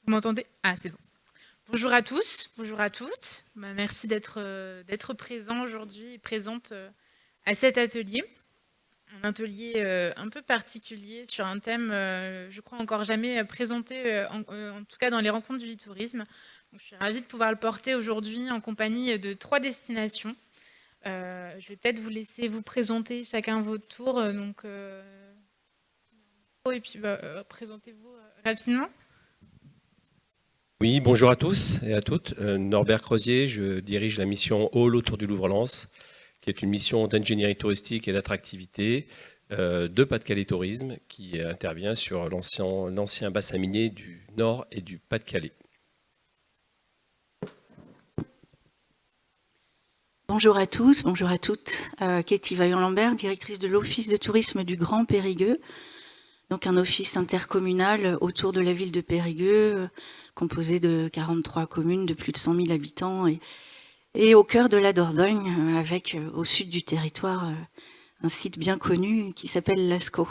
Vous m'entendez? Ah, c'est bon. Bonjour à tous, bonjour à toutes. Merci d'être présents aujourd'hui et présente à cet atelier. Un atelier un peu particulier sur un thème, je crois, encore jamais présenté, en tout cas dans les rencontres du e-tourisme. Je suis ravie de pouvoir le porter aujourd'hui en compagnie de 3 destinations. Je vais peut-être vous laisser vous présenter chacun votre tour. Et puis présentez-vous rapidement. Oui, bonjour à tous et à toutes. Norbert Crozier, je dirige la mission Hall autour du Louvre-Lens, qui est une mission d'ingénierie touristique et d'attractivité de Pas-de-Calais Tourisme, qui intervient sur l'ancien bassin minier du Nord et du Pas-de-Calais. Bonjour à tous, bonjour à toutes. Katie Vaillant-Lambert, directrice de l'Office de tourisme du Grand Périgueux. Donc un office intercommunal autour de la ville de Périgueux, composé de 43 communes de plus de 100 000 habitants et au cœur de la Dordogne, avec au sud du territoire un site bien connu qui s'appelle Lascaux.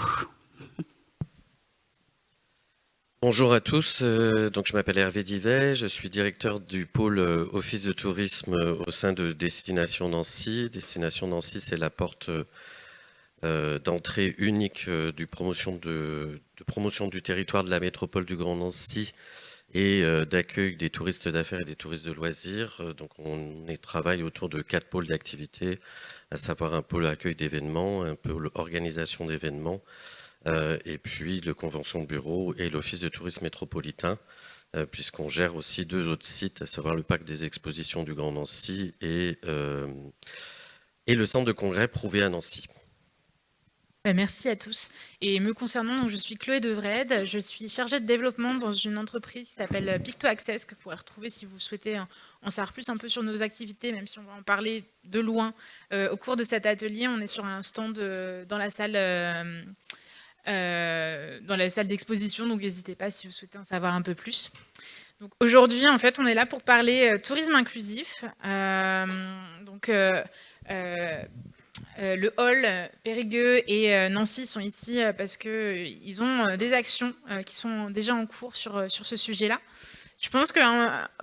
Bonjour à tous, donc je m'appelle Hervé Divet, je suis directeur du pôle Office de tourisme au sein de Destination Nancy. Destination Nancy, c'est la porte d'entrée unique de promotion du territoire de la métropole du Grand Nancy et d'accueil des touristes d'affaires et des touristes de loisirs. Donc on travaille autour de 4 pôles d'activité, à savoir un pôle accueil d'événements, un pôle organisation d'événements, et puis le convention de bureau et l'office de tourisme métropolitain, puisqu'on gère aussi 2 autres sites, à savoir le parc des expositions du Grand Nancy et le centre de congrès Prouvé à Nancy. Merci à tous. Et me concernant, donc, je suis Chloé Devred, je suis chargée de développement dans une entreprise qui s'appelle Picto Access, que vous pourrez retrouver si vous souhaitez en savoir plus un peu sur nos activités, même si on va en parler de loin. Au cours de cet atelier, on est sur un stand dans la salle d'exposition, donc n'hésitez pas si vous souhaitez en savoir un peu plus. Donc aujourd'hui, en fait, on est là pour parler tourisme inclusif. Le Hall, Périgueux et Nancy sont ici parce qu'ils ont des actions qui sont déjà en cours sur ce sujet-là. Je pense que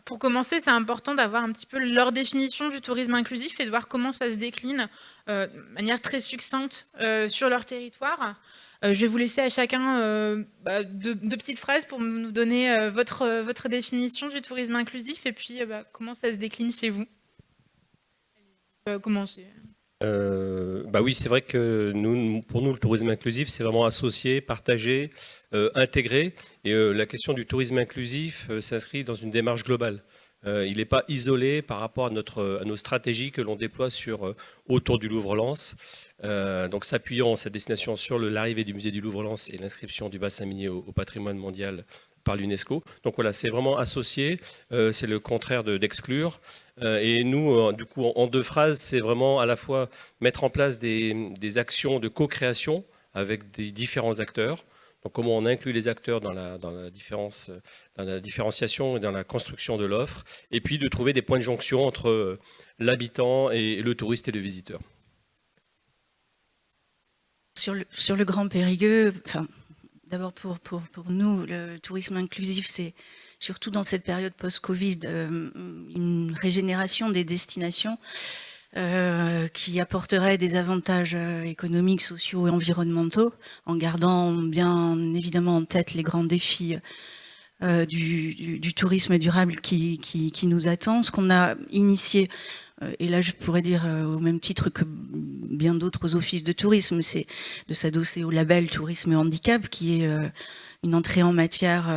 pour commencer, c'est important d'avoir un petit peu leur définition du tourisme inclusif et de voir comment ça se décline de manière très succincte sur leur territoire. Je vais vous laisser à chacun deux petites phrases pour nous donner votre définition du tourisme inclusif et puis comment ça se décline chez vous. Commencez. Oui, c'est vrai que pour nous, le tourisme inclusif, c'est vraiment associé, partagé, intégré. Et la question du tourisme inclusif s'inscrit dans une démarche globale. Il n'est pas isolé par rapport à nos stratégies que l'on déploie autour du Louvre-Lens. Donc s'appuyant cette destination sur l'arrivée du musée du Louvre-Lens et l'inscription du bassin minier au patrimoine mondial par l'UNESCO. Donc voilà, c'est vraiment associé, c'est le contraire d'exclure. Et nous, du coup, en 2 phrases, c'est vraiment à la fois mettre en place des actions de co-création avec des différents acteurs. Donc comment on inclut les acteurs dans la différenciation et dans la construction de l'offre, et puis de trouver des points de jonction entre l'habitant et le touriste et le visiteur. Sur le Grand Périgueux, d'abord pour nous, le tourisme inclusif, c'est surtout dans cette période post-Covid, une régénération des destinations qui apporterait des avantages économiques, sociaux et environnementaux, en gardant bien évidemment en tête les grands défis du tourisme durable qui nous attend. Ce qu'on a initié, et là je pourrais dire au même titre que bien d'autres offices de tourisme, c'est de s'adosser au label tourisme et handicap, qui est une entrée en matière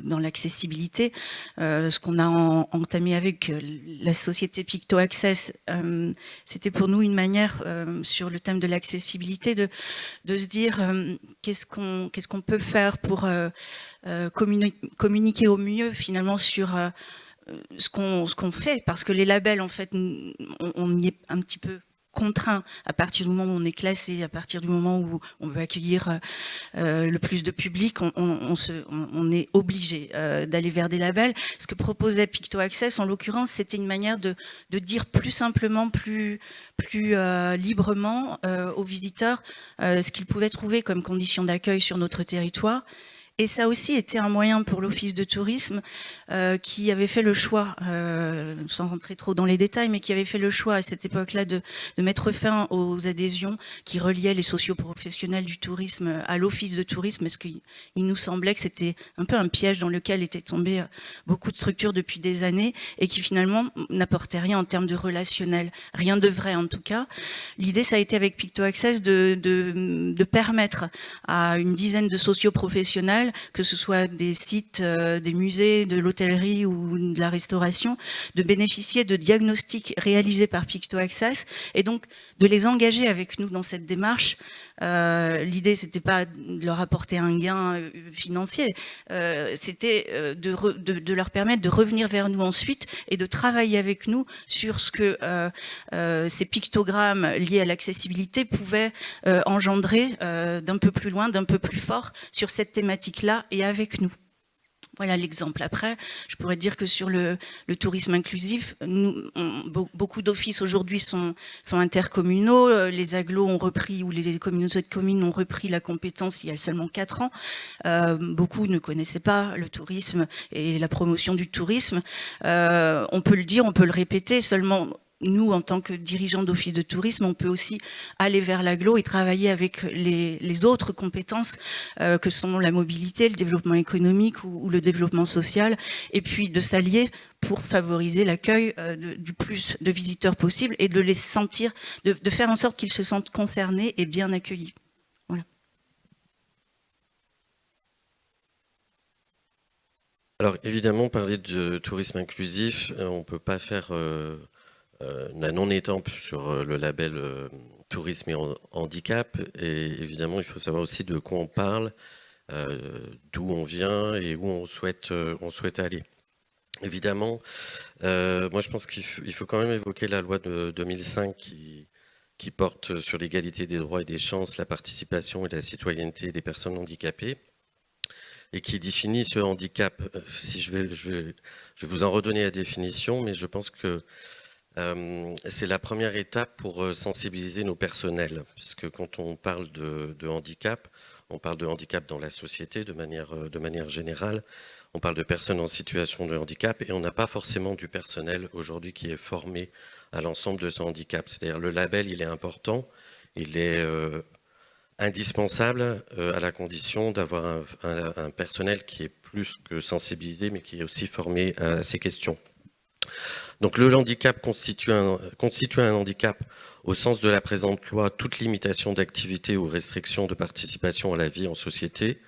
dans l'accessibilité. Ce qu'on a entamé avec la société Picto Access, c'était pour nous une manière, sur le thème de l'accessibilité, de se dire qu'est-ce qu'on peut faire pour communiquer au mieux finalement sur ce qu'on fait, parce que les labels, en fait, on y est un petit peu contraint à partir du moment où on est classé, à partir du moment où on veut accueillir le plus de public, on est obligé d'aller vers des labels. Ce que proposait Picto Access, en l'occurrence, c'était une manière de dire plus simplement, plus librement aux visiteurs ce qu'ils pouvaient trouver comme conditions d'accueil sur notre territoire, Et ça a aussi été un moyen pour l'Office de tourisme qui avait fait le choix, sans rentrer trop dans les détails, mais qui avait fait le choix à cette époque-là de mettre fin aux adhésions qui reliaient les socioprofessionnels du tourisme à l'Office de tourisme, parce qu'il nous semblait que c'était un peu un piège dans lequel étaient tombées beaucoup de structures depuis des années et qui finalement n'apportaient rien en termes de relationnel, rien de vrai en tout cas. L'idée, ça a été avec Picto Access de permettre à une dizaine de socioprofessionnels, que ce soit des sites, des musées, de l'hôtellerie ou de la restauration, de bénéficier de diagnostics réalisés par Picto Access et donc de les engager avec nous dans cette démarche. L'idée, c'était pas de leur apporter un gain financier, c'était de leur permettre de revenir vers nous ensuite et de travailler avec nous sur ce que ces pictogrammes liés à l'accessibilité pouvaient engendrer d'un peu plus loin, d'un peu plus fort sur cette thématique-là et avec nous. Voilà l'exemple. Après, je pourrais dire que sur le tourisme inclusif, beaucoup d'offices aujourd'hui sont intercommunaux. Les agglos ont repris, ou les communautés de communes ont repris la compétence il y a seulement 4 ans. Beaucoup ne connaissaient pas le tourisme et la promotion du tourisme. On peut le dire, on peut le répéter, seulement nous, en tant que dirigeants d'office de tourisme, on peut aussi aller vers l'agglo et travailler avec les autres compétences que sont la mobilité, le développement économique ou le développement social, et puis de s'allier pour favoriser l'accueil du plus de visiteurs possible et de les sentir, de faire en sorte qu'ils se sentent concernés et bien accueillis. Voilà. Alors évidemment, parler de tourisme inclusif, on ne peut pas faire la non-étampe sur le label tourisme et handicap, et évidemment il faut savoir aussi de quoi on parle, d'où on vient et où on souhaite aller. Évidemment, moi je pense qu'il faut quand même évoquer la loi de 2005 qui porte sur l'égalité des droits et des chances, la participation et la citoyenneté des personnes handicapées, et qui définit ce handicap. Si je vais vous en redonner la définition, mais je pense que c'est la première étape pour sensibiliser nos personnels, puisque quand on parle de handicap, on parle de handicap dans la société de manière générale, on parle de personnes en situation de handicap, et on n'a pas forcément du personnel aujourd'hui qui est formé à l'ensemble de ce handicap. C'est-à-dire le label, il est important, il est indispensable à la condition d'avoir un personnel qui est plus que sensibilisé, mais qui est aussi formé à ces questions. Donc le handicap constitue un handicap au sens de la présente loi, toute limitation d'activité ou restriction de participation à la vie en société,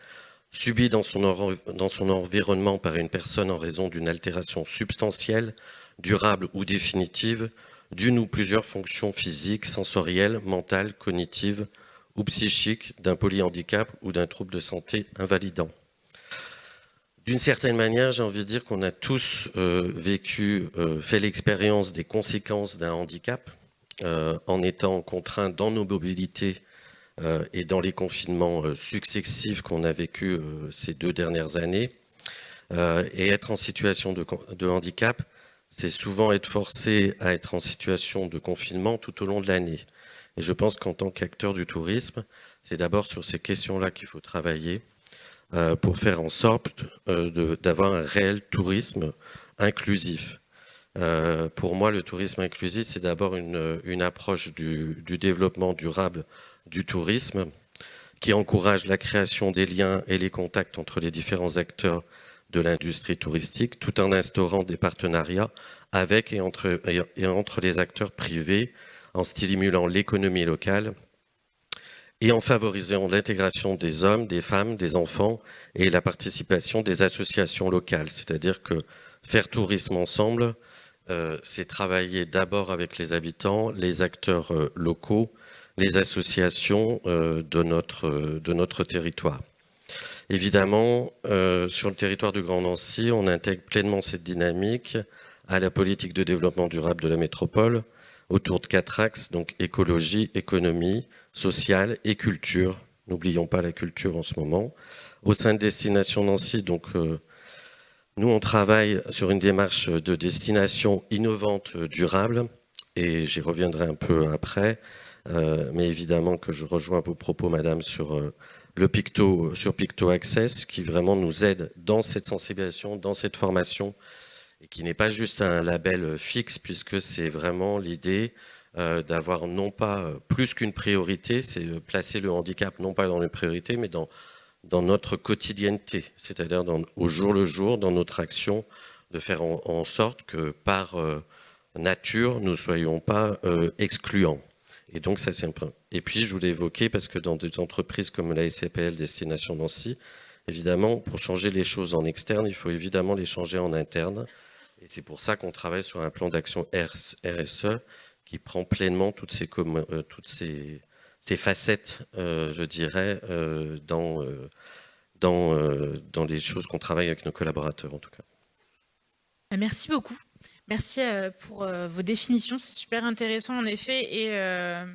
subie dans son environnement par une personne en raison d'une altération substantielle, durable ou définitive, d'une ou plusieurs fonctions physiques, sensorielles, mentales, cognitives ou psychiques, d'un polyhandicap ou d'un trouble de santé invalidant. D'une certaine manière, j'ai envie de dire qu'on a tous fait l'expérience des conséquences d'un handicap en étant contraints dans nos mobilités et dans les confinements successifs qu'on a vécu ces 2 dernières années. Et être en situation de handicap, c'est souvent être forcé à être en situation de confinement tout au long de l'année. Et je pense qu'en tant qu'acteur du tourisme, c'est d'abord sur ces questions-là qu'il faut travailler, pour faire en sorte d'avoir un réel tourisme inclusif. Pour moi, le tourisme inclusif, c'est d'abord une approche du développement durable du tourisme qui encourage la création des liens et les contacts entre les différents acteurs de l'industrie touristique, tout en instaurant des partenariats avec et entre les acteurs privés, en stimulant l'économie locale et en favorisant l'intégration des hommes, des femmes, des enfants et la participation des associations locales. C'est-à-dire que faire tourisme ensemble, c'est travailler d'abord avec les habitants, les acteurs locaux, les associations de notre territoire. Évidemment, sur le territoire du Grand Nancy, on intègre pleinement cette dynamique à la politique de développement durable de la métropole, autour de 4 axes, donc écologie, économie, sociale et culture. N'oublions pas la culture en ce moment. Au sein de Destination Nancy, donc, nous, on travaille sur une démarche de destination innovante durable, et j'y reviendrai un peu après, mais évidemment que je rejoins vos propos, madame, sur sur Picto Access, qui vraiment nous aide dans cette sensibilisation, dans cette formation, et qui n'est pas juste un label fixe, puisque c'est vraiment l'idée d'avoir non pas plus qu'une priorité, c'est placer le handicap non pas dans les priorités, mais dans notre quotidienneté, c'est-à-dire au jour le jour, dans notre action, de faire en sorte que par nature, nous ne soyons pas excluants. Et donc ça c'est un point. Et puis je voulais évoquer, parce que dans des entreprises comme la SCPL Destination Nancy, évidemment, pour changer les choses en externe, il faut évidemment les changer en interne. Et c'est pour ça qu'on travaille sur un plan d'action RSE qui prend pleinement toutes ces facettes, je dirais, dans les choses qu'on travaille avec nos collaborateurs en tout cas. Merci beaucoup. Merci pour vos définitions, c'est super intéressant en effet. Et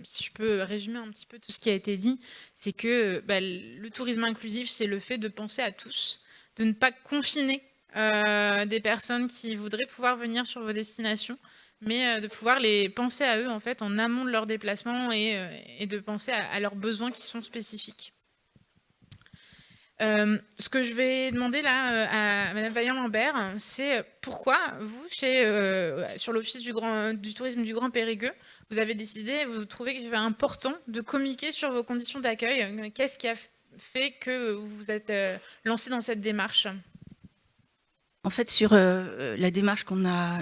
si je peux résumer un petit peu tout ce qui a été dit, c'est que le tourisme inclusif, c'est le fait de penser à tous, de ne pas confiner des personnes qui voudraient pouvoir venir sur vos destinations, mais de pouvoir les penser à eux en fait en amont de leur déplacement et de penser à leurs besoins qui sont spécifiques. Ce que je vais demander là à Madame Vaillant-Lambert, c'est pourquoi vous, sur l'Office du tourisme du Grand Périgueux, vous avez décidé, vous trouvez que c'est important de communiquer sur vos conditions d'accueil. Qu'est-ce qui a fait que vous vous êtes lancé dans cette démarche? En fait, sur la démarche qu'on a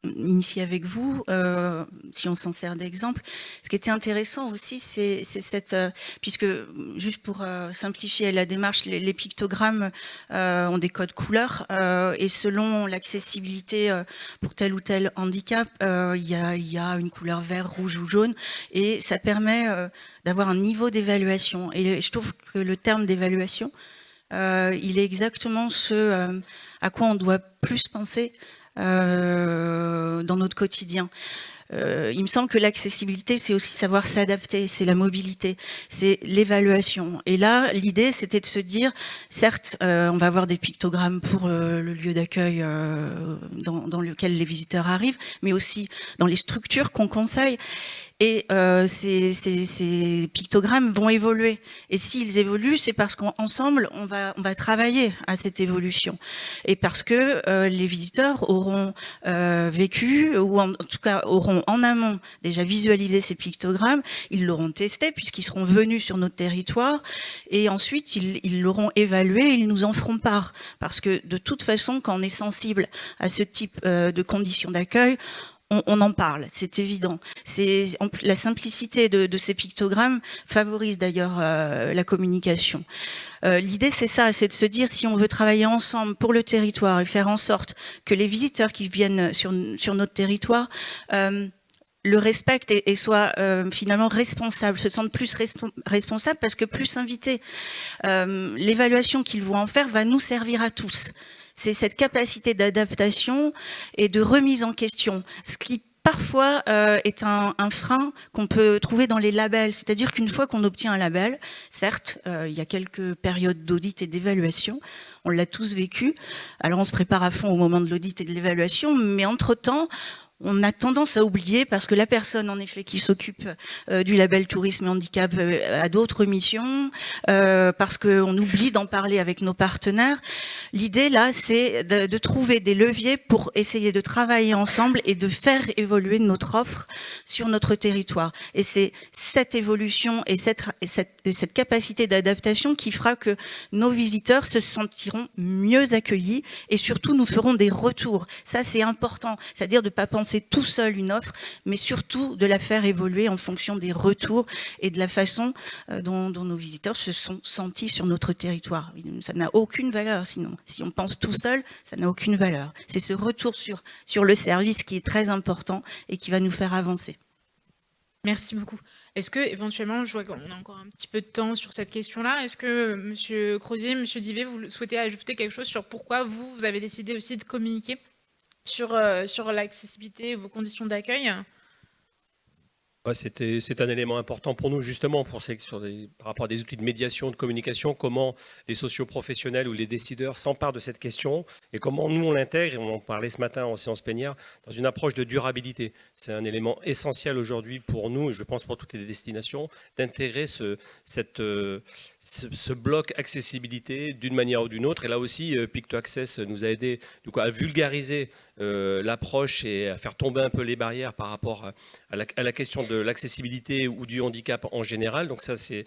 initiée avec vous, si on s'en sert d'exemple, ce qui était intéressant aussi, c'est cette... puisque, juste pour simplifier la démarche, les pictogrammes ont des codes couleurs, et selon l'accessibilité pour tel ou tel handicap, il y a une couleur vert, rouge ou jaune, et ça permet d'avoir un niveau d'évaluation. Et je trouve que le terme d'évaluation, il est exactement ce à quoi on doit plus penser dans notre quotidien. Il me semble que l'accessibilité, c'est aussi savoir s'adapter, c'est la mobilité, c'est l'évaluation. Et là, l'idée, c'était de se dire, certes, on va avoir des pictogrammes pour le lieu d'accueil dans lequel les visiteurs arrivent, mais aussi dans les structures qu'on conseille. Et ces pictogrammes vont évoluer. Et s'ils évoluent, c'est parce qu'ensemble, on va travailler à cette évolution. Et parce que les visiteurs auront vécu, ou en tout cas auront en amont déjà visualisé ces pictogrammes, ils l'auront testé puisqu'ils seront venus sur notre territoire, et ensuite ils l'auront évalué et ils nous en feront part. Parce que de toute façon, quand on est sensible à ce type de conditions d'accueil, on en parle, c'est évident. La simplicité de ces pictogrammes favorise d'ailleurs la communication. L'idée, c'est ça, c'est de se dire, si on veut travailler ensemble pour le territoire et faire en sorte que les visiteurs qui viennent sur notre territoire le respectent et soient finalement responsables, se sentent plus responsables parce que plus invités. L'évaluation qu'ils vont en faire va nous servir à tous. C'est cette capacité d'adaptation et de remise en question, ce qui parfois est un frein qu'on peut trouver dans les labels. C'est-à-dire qu'une fois qu'on obtient un label, certes, il y a quelques périodes d'audit et d'évaluation, on l'a tous vécu, alors on se prépare à fond au moment de l'audit et de l'évaluation, mais entre-temps, on a tendance à oublier, parce que la personne, en effet, qui s'occupe du label tourisme et handicap a d'autres missions, parce qu'on oublie d'en parler avec nos partenaires. L'idée, là, c'est de trouver des leviers pour essayer de travailler ensemble et de faire évoluer notre offre sur notre territoire. Et c'est cette évolution et cette capacité d'adaptation qui fera que nos visiteurs se sentiront mieux accueillis et surtout nous ferons des retours. Ça, c'est important. C'est-à-dire de ne pas penser tout seul une offre, mais surtout de la faire évoluer en fonction des retours et de la façon dont nos visiteurs se sont sentis sur notre territoire. Ça n'a aucune valeur, sinon. Si on pense tout seul, ça n'a aucune valeur. C'est ce retour sur le service qui est très important et qui va nous faire avancer. Merci beaucoup. Est-ce que, éventuellement, je vois qu'on a encore un petit peu de temps sur cette question-là, est-ce que M. Crozier, M. Divet, vous souhaitez ajouter quelque chose sur pourquoi vous avez décidé aussi de communiquer sur l'accessibilité et vos conditions d'accueil? Ouais, c'est un élément important pour nous, justement, par rapport à des outils de médiation, de communication, comment les socioprofessionnels ou les décideurs s'emparent de cette question et comment nous, on l'intègre, et on en parlait ce matin en séance plénière, dans une approche de durabilité. C'est un élément essentiel aujourd'hui pour nous, et je pense pour toutes les destinations, d'intégrer ce bloc accessibilité d'une manière ou d'une autre. Et là aussi, Pic2Access nous a aidé à vulgariser l'approche et à faire tomber un peu les barrières par rapport à la question de l'accessibilité ou du handicap en général. Donc ça, c'est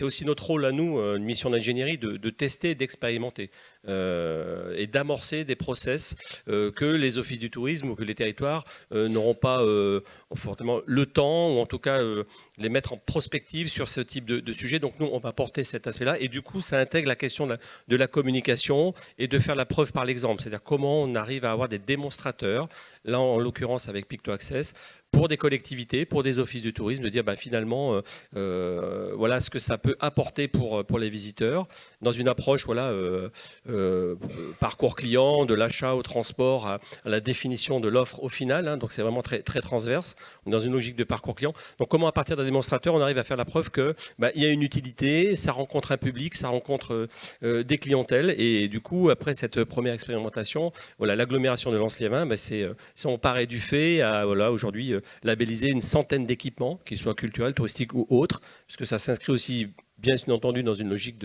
aussi notre rôle à nous, une mission d'ingénierie, de tester, d'expérimenter et d'amorcer des process que les offices du tourisme ou que les territoires n'auront pas fortement le temps, ou en tout cas les mettre en prospective sur ce type de sujet. Donc nous, on va porter cet aspect-là. Et du coup, ça intègre la question de la communication et de faire la preuve par l'exemple. C'est-à-dire comment on arrive à avoir des démonstrateurs, là en l'occurrence avec Pic2Access, pour des collectivités, pour des offices du tourisme, de dire finalement, voilà ce que ça peut apporter pour les visiteurs, dans une approche parcours client, de l'achat au transport, à la définition de l'offre au final. Hein, donc c'est vraiment très, très transverse, dans une logique de parcours client. Donc comment à partir d'un démonstrateur, on arrive à faire la preuve qu'il y a une utilité, ça rencontre un public, ça rencontre des clientèles. Et du coup, après cette première expérimentation, l'agglomération de Lens-Liévin, c'est on paraît du fait à aujourd'hui labelliser une centaine d'équipements, qu'ils soient culturels, touristiques ou autres, puisque ça s'inscrit aussi bien entendu dans une logique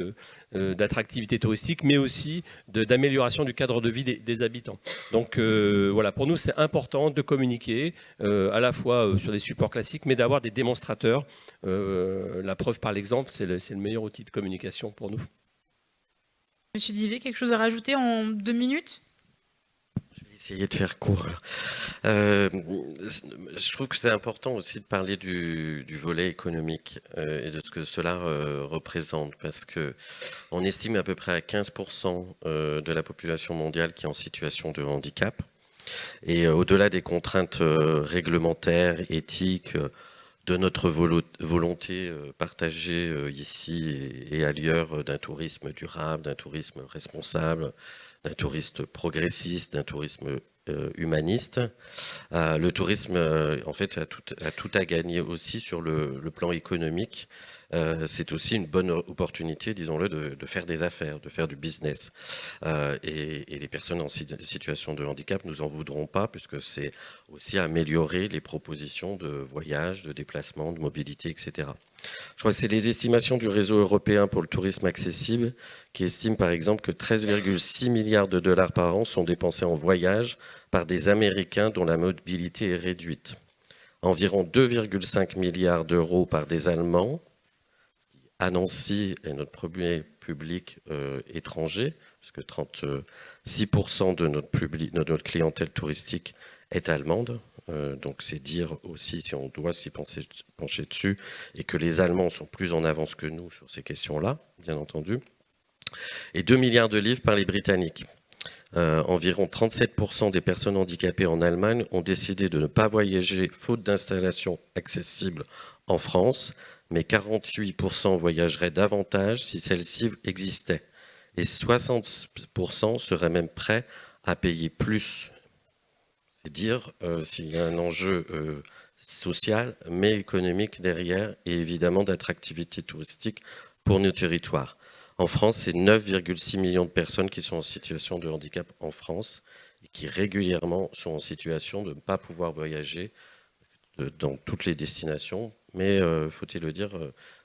d'attractivité touristique, mais aussi d'amélioration du cadre de vie des habitants. Donc voilà, pour nous, c'est important de communiquer à la fois sur des supports classiques, mais d'avoir des démonstrateurs. La preuve par l'exemple, c'est le meilleur outil de communication pour nous. Monsieur Divet, quelque chose à rajouter en 2 minutes ? Essayer de faire court. Je trouve que c'est important aussi de parler du volet économique et de ce que cela représente, parce que on estime à peu près à 15% de la population mondiale qui est en situation de handicap. Et au-delà des contraintes réglementaires, éthiques, de notre volonté partagée ici et ailleurs d'un tourisme durable, d'un tourisme responsable, d'un tourisme progressiste, d'un tourisme humaniste. Le tourisme, en fait, a tout à gagner aussi sur le plan économique. C'est aussi une bonne opportunité, disons-le, de faire des affaires, de faire du business. Et les personnes en situation de handicap nous en voudront pas, puisque c'est aussi améliorer les propositions de voyage, de déplacement, de mobilité, etc. Je crois que c'est les estimations du réseau européen pour le tourisme accessible qui estiment par exemple que 13,6 milliards de dollars par an sont dépensés en voyage par des Américains dont la mobilité est réduite. Environ 2,5 milliards d'euros par des Allemands. À Nancy est notre premier public étranger, puisque 36% de notre clientèle touristique est allemande. Donc c'est dire aussi, si on doit s'y pencher dessus, et que les Allemands sont plus en avance que nous sur ces questions-là, bien entendu. Et 2 milliards de livres par les Britanniques. Environ 37% des personnes handicapées en Allemagne ont décidé de ne pas voyager faute d'installation accessible en France, mais 48% voyageraient davantage si celle-ci existait. Et 60% seraient même prêts à payer plus. C'est dire s'il y a un enjeu social, mais économique derrière, et évidemment d'attractivité touristique pour nos territoires. En France, c'est 9,6 millions de personnes qui sont en situation de handicap en France, et qui régulièrement sont en situation de ne pas pouvoir voyager dans toutes les destinations. Mais, faut-il le dire,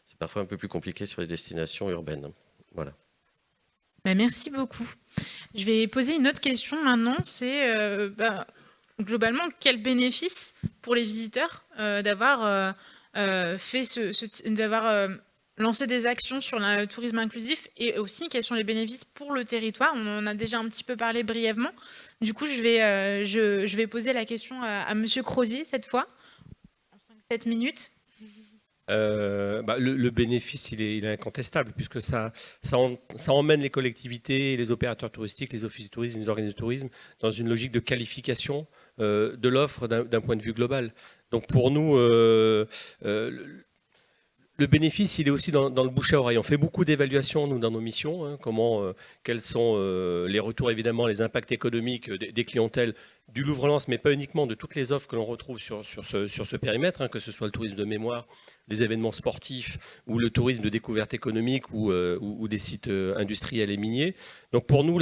c'est parfois un peu plus compliqué sur les destinations urbaines. Voilà. Merci beaucoup. Je vais poser une autre question maintenant, c'est globalement, quel bénéfice pour les visiteurs d'avoir lancé des actions sur le tourisme inclusif, et aussi quels sont les bénéfices pour le territoire. On en a déjà un petit peu parlé brièvement. Du coup, je vais poser la question à Monsieur Crozier cette fois, en 5-7 minutes. Le bénéfice, il est incontestable, puisque ça emmène les collectivités, les opérateurs touristiques, les offices du tourisme, les organismes de tourisme, dans une logique de qualification de l'offre d'un point de vue global. Donc pour nous, Le bénéfice, il est aussi dans le bouche à oreille. On fait beaucoup d'évaluations, nous, dans nos missions. Hein, quels sont les retours, évidemment, les impacts économiques des clientèles du Louvre-Lens, mais pas uniquement, de toutes les offres que l'on retrouve sur ce périmètre, hein, que ce soit le tourisme de mémoire, les événements sportifs ou le tourisme de découverte économique ou des sites industriels et miniers. Donc pour nous,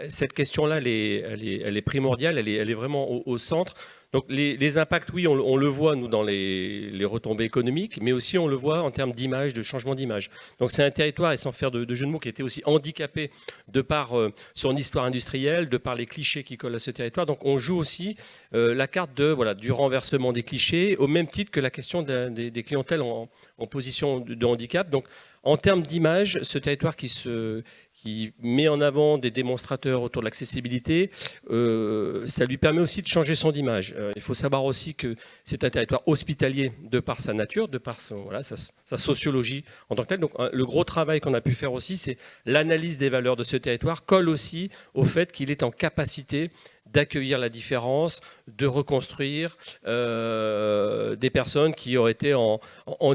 cette question-là, elle est primordiale, elle est vraiment au centre. Donc les impacts, oui, on le voit, nous, dans les retombées économiques, mais aussi on le voit en termes d'image, de changement d'image. Donc c'est un territoire, et sans faire de jeu de mots, qui était aussi handicapé de par son histoire industrielle, de par les clichés qui collent à ce territoire. Donc on joue aussi la carte du renversement des clichés, au même titre que la question des clientèles en position de handicap. Donc en termes d'image, ce territoire qui met en avant des démonstrateurs autour de l'accessibilité, ça lui permet aussi de changer son image. Il faut savoir aussi que c'est un territoire hospitalier de par sa nature, de par sa sociologie en tant que telle. Donc le gros travail qu'on a pu faire aussi, c'est l'analyse des valeurs de ce territoire, colle aussi au fait qu'il est en capacité d'accueillir la différence, de reconstruire des personnes qui auraient été en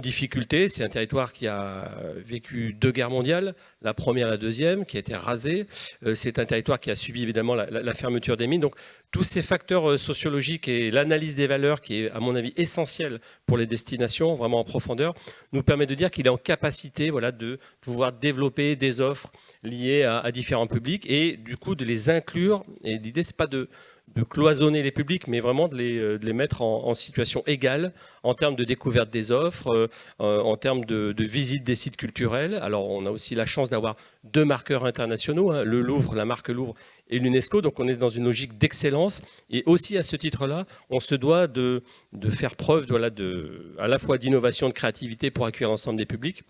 difficulté. C'est un territoire qui a vécu 2 guerres mondiales, la première et la deuxième, qui a été rasée. C'est un territoire qui a subi évidemment la fermeture des mines. Donc tous ces facteurs sociologiques et l'analyse des valeurs, qui est à mon avis essentielle pour les destinations, vraiment en profondeur, nous permet de dire qu'il est en capacité de pouvoir développer des offres liées à différents publics et du coup de les inclure. Et l'idée, c'est pas de cloisonner les publics, mais vraiment de les mettre en situation égale en termes de découverte des offres, en termes de visite des sites culturels. Alors, on a aussi la chance d'avoir 2 marqueurs internationaux, hein, le Louvre, la marque Louvre et l'UNESCO. Donc, on est dans une logique d'excellence. Et aussi, à ce titre-là, on se doit de faire preuve à la fois d'innovation, de créativité pour accueillir l'ensemble des publics,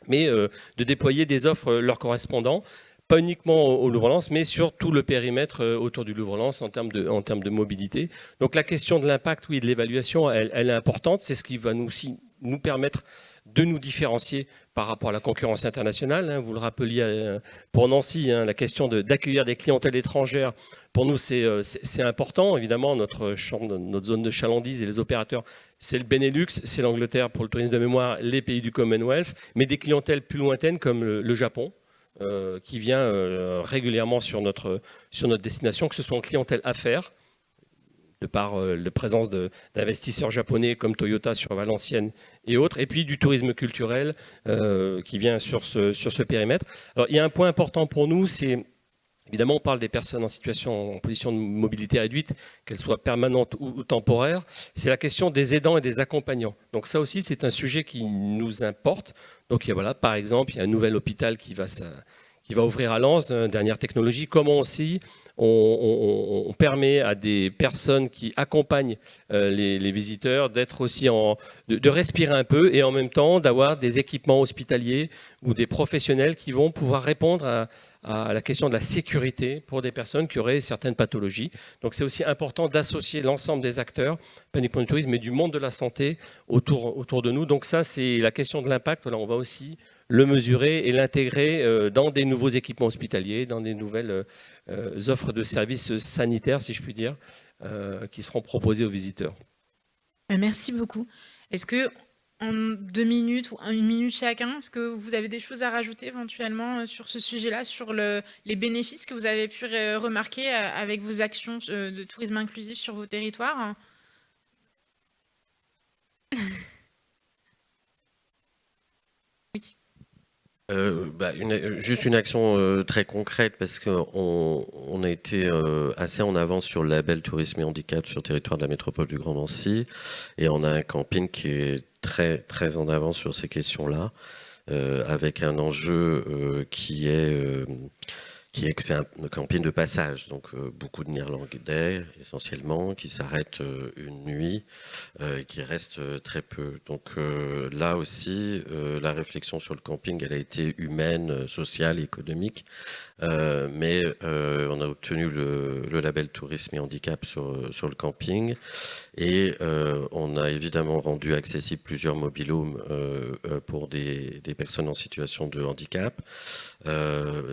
mais de déployer des offres leur correspondant, pas uniquement au Louvre-Lens, mais sur tout le périmètre autour du Louvre-Lens en termes de mobilité. Donc la question de l'impact, oui, de l'évaluation, elle est importante. C'est ce qui va nous permettre de nous différencier par rapport à la concurrence internationale. Hein. Vous le rappeliez pour Nancy, hein, la question d'accueillir des clientèles étrangères, pour nous, c'est important. Évidemment, notre zone de chalandise et les opérateurs, c'est le Benelux, c'est l'Angleterre pour le tourisme de mémoire, les pays du Commonwealth, mais des clientèles plus lointaines comme le Japon, qui vient régulièrement sur notre destination, que ce soit en clientèle affaires, de par la présence d'investisseurs japonais comme Toyota sur Valenciennes et autres, et puis du tourisme culturel qui vient sur ce périmètre. Alors, il y a un point important pour nous, c'est évidemment, on parle des personnes en position de mobilité réduite, qu'elles soient permanentes ou temporaires. C'est la question des aidants et des accompagnants. Donc ça aussi, c'est un sujet qui nous importe. Donc par exemple, il y a un nouvel hôpital qui va ouvrir à Lens, dernière technologie. Comment aussi on permet à des personnes qui accompagnent les visiteurs d'être aussi de respirer un peu et en même temps d'avoir des équipements hospitaliers ou des professionnels qui vont pouvoir répondre à la question de la sécurité pour des personnes qui auraient certaines pathologies. Donc c'est aussi important d'associer l'ensemble des acteurs, pas uniquement du tourisme, mais du monde de la santé autour de nous. Donc ça, c'est la question de l'impact. Voilà, on va aussi le mesurer et l'intégrer dans des nouveaux équipements hospitaliers, dans des nouvelles offres de services sanitaires, si je puis dire, qui seront proposées aux visiteurs. Merci beaucoup. Est-ce que en 2 minutes ou 1 minute chacun, est-ce que vous avez des choses à rajouter éventuellement sur ce sujet-là, sur les bénéfices que vous avez pu remarquer avec vos actions de tourisme inclusif sur vos territoires ? Oui. Juste une action très concrète parce qu'on a été assez en avance sur le label tourisme et handicap sur le territoire de la métropole du Grand Nancy et on a un camping qui est très très en avance sur ces questions-là avec un enjeu qui est que c'est un camping de passage, donc beaucoup de Néerlandais essentiellement, qui s'arrêtent une nuit et qui restent très peu. Donc là aussi, la réflexion sur le camping, elle a été humaine, sociale, économique, mais on a obtenu le label tourisme et handicap sur le camping et on a évidemment rendu accessible plusieurs mobilhomes pour des personnes en situation de handicap.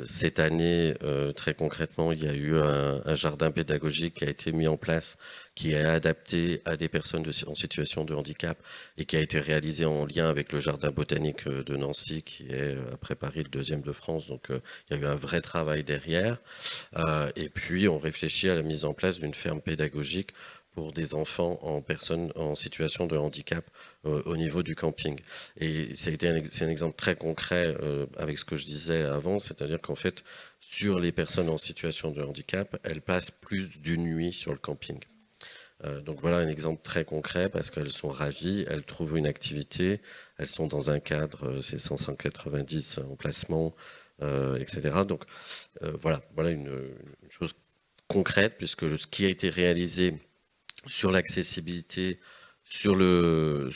Cette année, très concrètement, il y a eu un jardin pédagogique qui a été mis en place, qui est adapté à des personnes en situation de handicap et qui a été réalisé en lien avec le jardin botanique de Nancy, qui est, après Paris, le 2e de France. Donc, il y a eu un vrai travail derrière. Et puis, on réfléchit à la mise en place d'une ferme pédagogique pour des enfants en situation de handicap au niveau du camping. Et c'est un exemple très concret avec ce que je disais avant, c'est-à-dire qu'en fait, sur les personnes en situation de handicap, elles passent plus d'une nuit sur le camping. Donc voilà un exemple très concret parce qu'elles sont ravies, elles trouvent une activité, elles sont dans un cadre, c'est 590 emplacements, etc. Donc voilà une chose concrète puisque ce qui a été réalisé sur l'accessibilité, sur le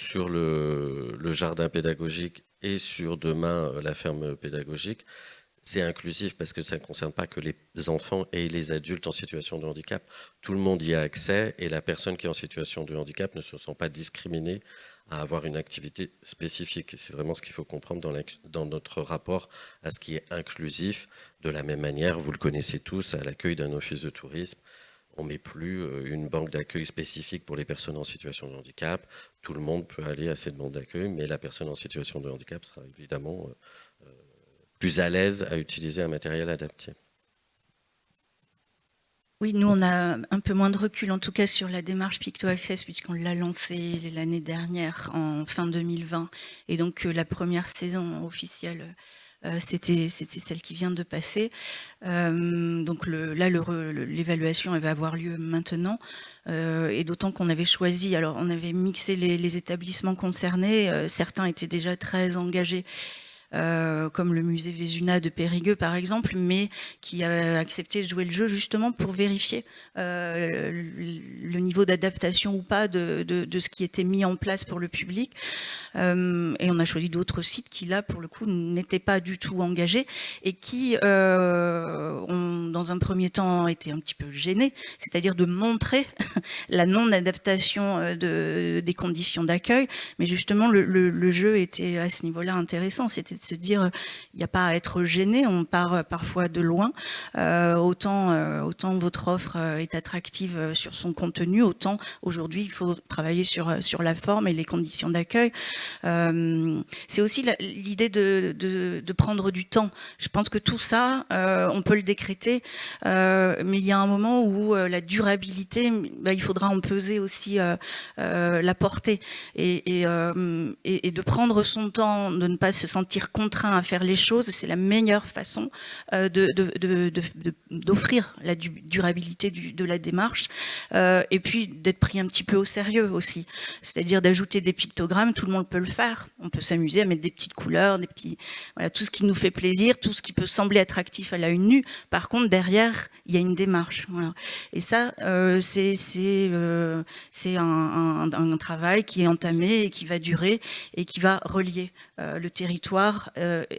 jardin pédagogique et sur demain la ferme pédagogique, c'est inclusif parce que ça ne concerne pas que les enfants et les adultes en situation de handicap. Tout le monde y a accès et la personne qui est en situation de handicap ne se sent pas discriminée à avoir une activité spécifique. C'est vraiment ce qu'il faut comprendre dans notre rapport à ce qui est inclusif. De la même manière, vous le connaissez tous, à l'accueil d'un office de tourisme, on ne met plus une banque d'accueil spécifique pour les personnes en situation de handicap. Tout le monde peut aller à cette banque d'accueil, mais la personne en situation de handicap sera évidemment plus à l'aise à utiliser un matériel adapté. Oui, nous, on a un peu moins de recul, en tout cas sur la démarche Picto Access, puisqu'on l'a lancée l'année dernière, en fin 2020. Et donc, la première saison officielle, c'était celle qui vient de passer. Donc l'évaluation, elle va avoir lieu maintenant. Et d'autant qu'on avait choisi, alors on avait mixé les établissements concernés. Certains étaient déjà très engagés, comme le musée Vézuna de Périgueux par exemple, mais qui a accepté de jouer le jeu justement pour vérifier le niveau d'adaptation ou pas de ce qui était mis en place pour le public. Et on a choisi d'autres sites qui là pour le coup n'étaient pas du tout engagés et qui ont dans un premier temps été un petit peu gênés, c'est-à-dire de montrer la non-adaptation des conditions d'accueil, mais justement le jeu était à ce niveau-là intéressant, c'était de se dire il n'y a pas à être gêné, on part parfois de loin, autant votre offre est attractive sur son contenu, autant aujourd'hui il faut travailler sur la forme et les conditions d'accueil. C'est aussi l'idée de prendre du temps. Je pense que tout ça, on peut le décréter, mais il y a un moment où la durabilité, il faudra en peser aussi la portée et de prendre son temps, de ne pas se sentir contraint à faire les choses, c'est la meilleure façon d'offrir la durabilité de la démarche, et puis d'être pris un petit peu au sérieux aussi, c'est-à-dire d'ajouter des pictogrammes, tout le monde peut le faire, on peut s'amuser à mettre des petites couleurs, voilà, tout ce qui nous fait plaisir, tout ce qui peut sembler attractif à l'œil nu, par contre derrière il y a une démarche, voilà. Et ça c'est un travail qui est entamé et qui va durer et qui va relier le territoire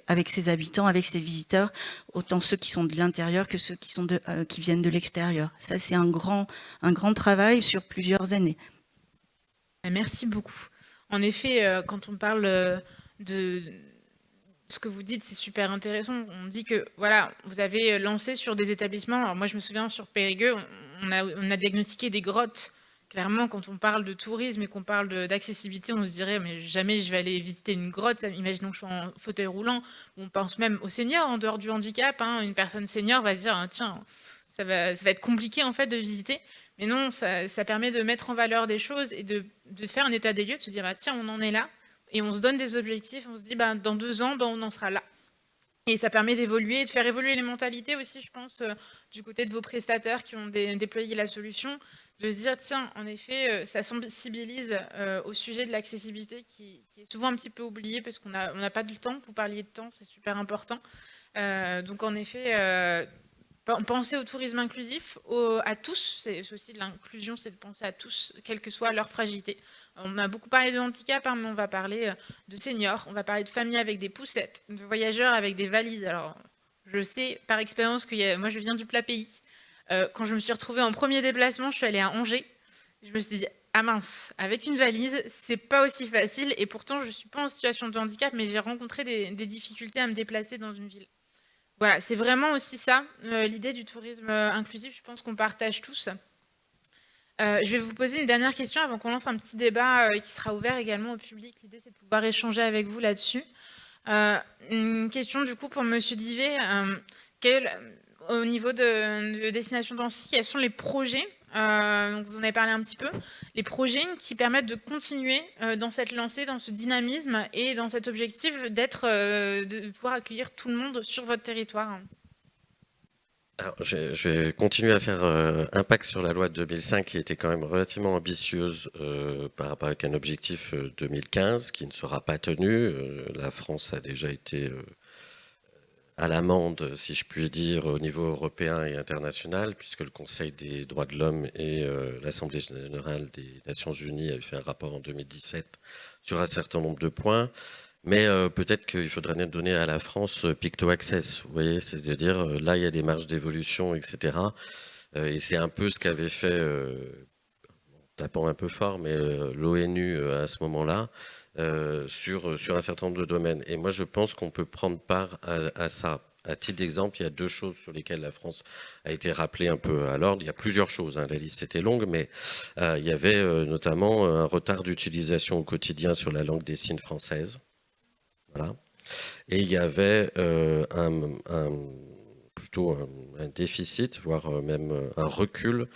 avec ses habitants, avec ses visiteurs, autant ceux qui sont de l'intérieur que ceux qui viennent de l'extérieur. Ça, c'est un grand travail sur plusieurs années. Merci beaucoup. En effet, quand on parle de ce que vous dites, c'est super intéressant. On dit que voilà, vous avez lancé sur des établissements. Alors moi, je me souviens sur Périgueux, on a diagnostiqué des grottes. Clairement, quand on parle de tourisme et qu'on parle d'accessibilité, on se dirait mais jamais je vais aller visiter une grotte. Imaginons que je sois en fauteuil roulant. On pense même aux seniors en dehors du handicap. Une personne senior va se dire tiens, ça va être compliqué en fait de visiter. Mais non, ça permet de mettre en valeur des choses et de faire un état des lieux, de se dire tiens, on en est là. Et on se donne des objectifs, on se dit dans 2 ans, on en sera là. Et ça permet d'évoluer, de faire évoluer les mentalités aussi, je pense, du côté de vos prestataires qui ont déployé la solution, de se dire, tiens, en effet, ça sensibilise au sujet de l'accessibilité qui est souvent un petit peu oublié parce qu'on n'a pas de temps. Vous parliez de temps, c'est super important. Donc en effet, penser au tourisme inclusif, à tous, c'est aussi de l'inclusion, c'est de penser à tous, quelle que soit leur fragilité. On a beaucoup parlé de handicap, mais on va parler de seniors, on va parler de familles avec des poussettes, de voyageurs avec des valises. Alors, je sais par expérience que moi je viens du plat pays. Quand je me suis retrouvée en premier déplacement, je suis allée à Angers. Je me suis dit, ah mince, avec une valise, c'est pas aussi facile. Et pourtant, je suis pas en situation de handicap, mais j'ai rencontré des difficultés à me déplacer dans une ville. Voilà, c'est vraiment aussi ça, l'idée du tourisme inclusif, je pense qu'on partage tous. Je vais vous poser une dernière question avant qu'on lance un petit débat qui sera ouvert également au public. L'idée, c'est de pouvoir échanger avec vous là-dessus. Une question du coup pour Monsieur Divet. Au niveau de Destination Nancy, quels sont les projets, donc vous en avez parlé un petit peu, les projets qui permettent de continuer dans cette lancée, dans ce dynamisme et dans cet objectif de pouvoir accueillir tout le monde sur votre territoire? Alors, je vais continuer à faire impact sur la loi de 2005 qui était quand même relativement ambitieuse par rapport à un objectif 2015 qui ne sera pas tenu. La France a déjà été à l'amende, si je puis dire, au niveau européen et international, puisque le Conseil des droits de l'homme et l'Assemblée générale des Nations unies avaient fait un rapport en 2017 sur un certain nombre de points. Mais peut-être qu'il faudrait donner à la France Picto Access, vous voyez, c'est-à-dire là il y a des marges d'évolution, etc. Et c'est un peu ce qu'avait fait, tapant un peu fort, mais l'ONU à ce moment-là, sur un certain nombre de domaines. Et moi je pense qu'on peut prendre part à ça. À titre d'exemple, il y a 2 choses sur lesquelles la France a été rappelée un peu à l'ordre. Il y a plusieurs choses, hein, la liste était longue, mais il y avait notamment un retard d'utilisation au quotidien sur la langue des signes française. Voilà. Et il y avait plutôt un déficit, voire même un recul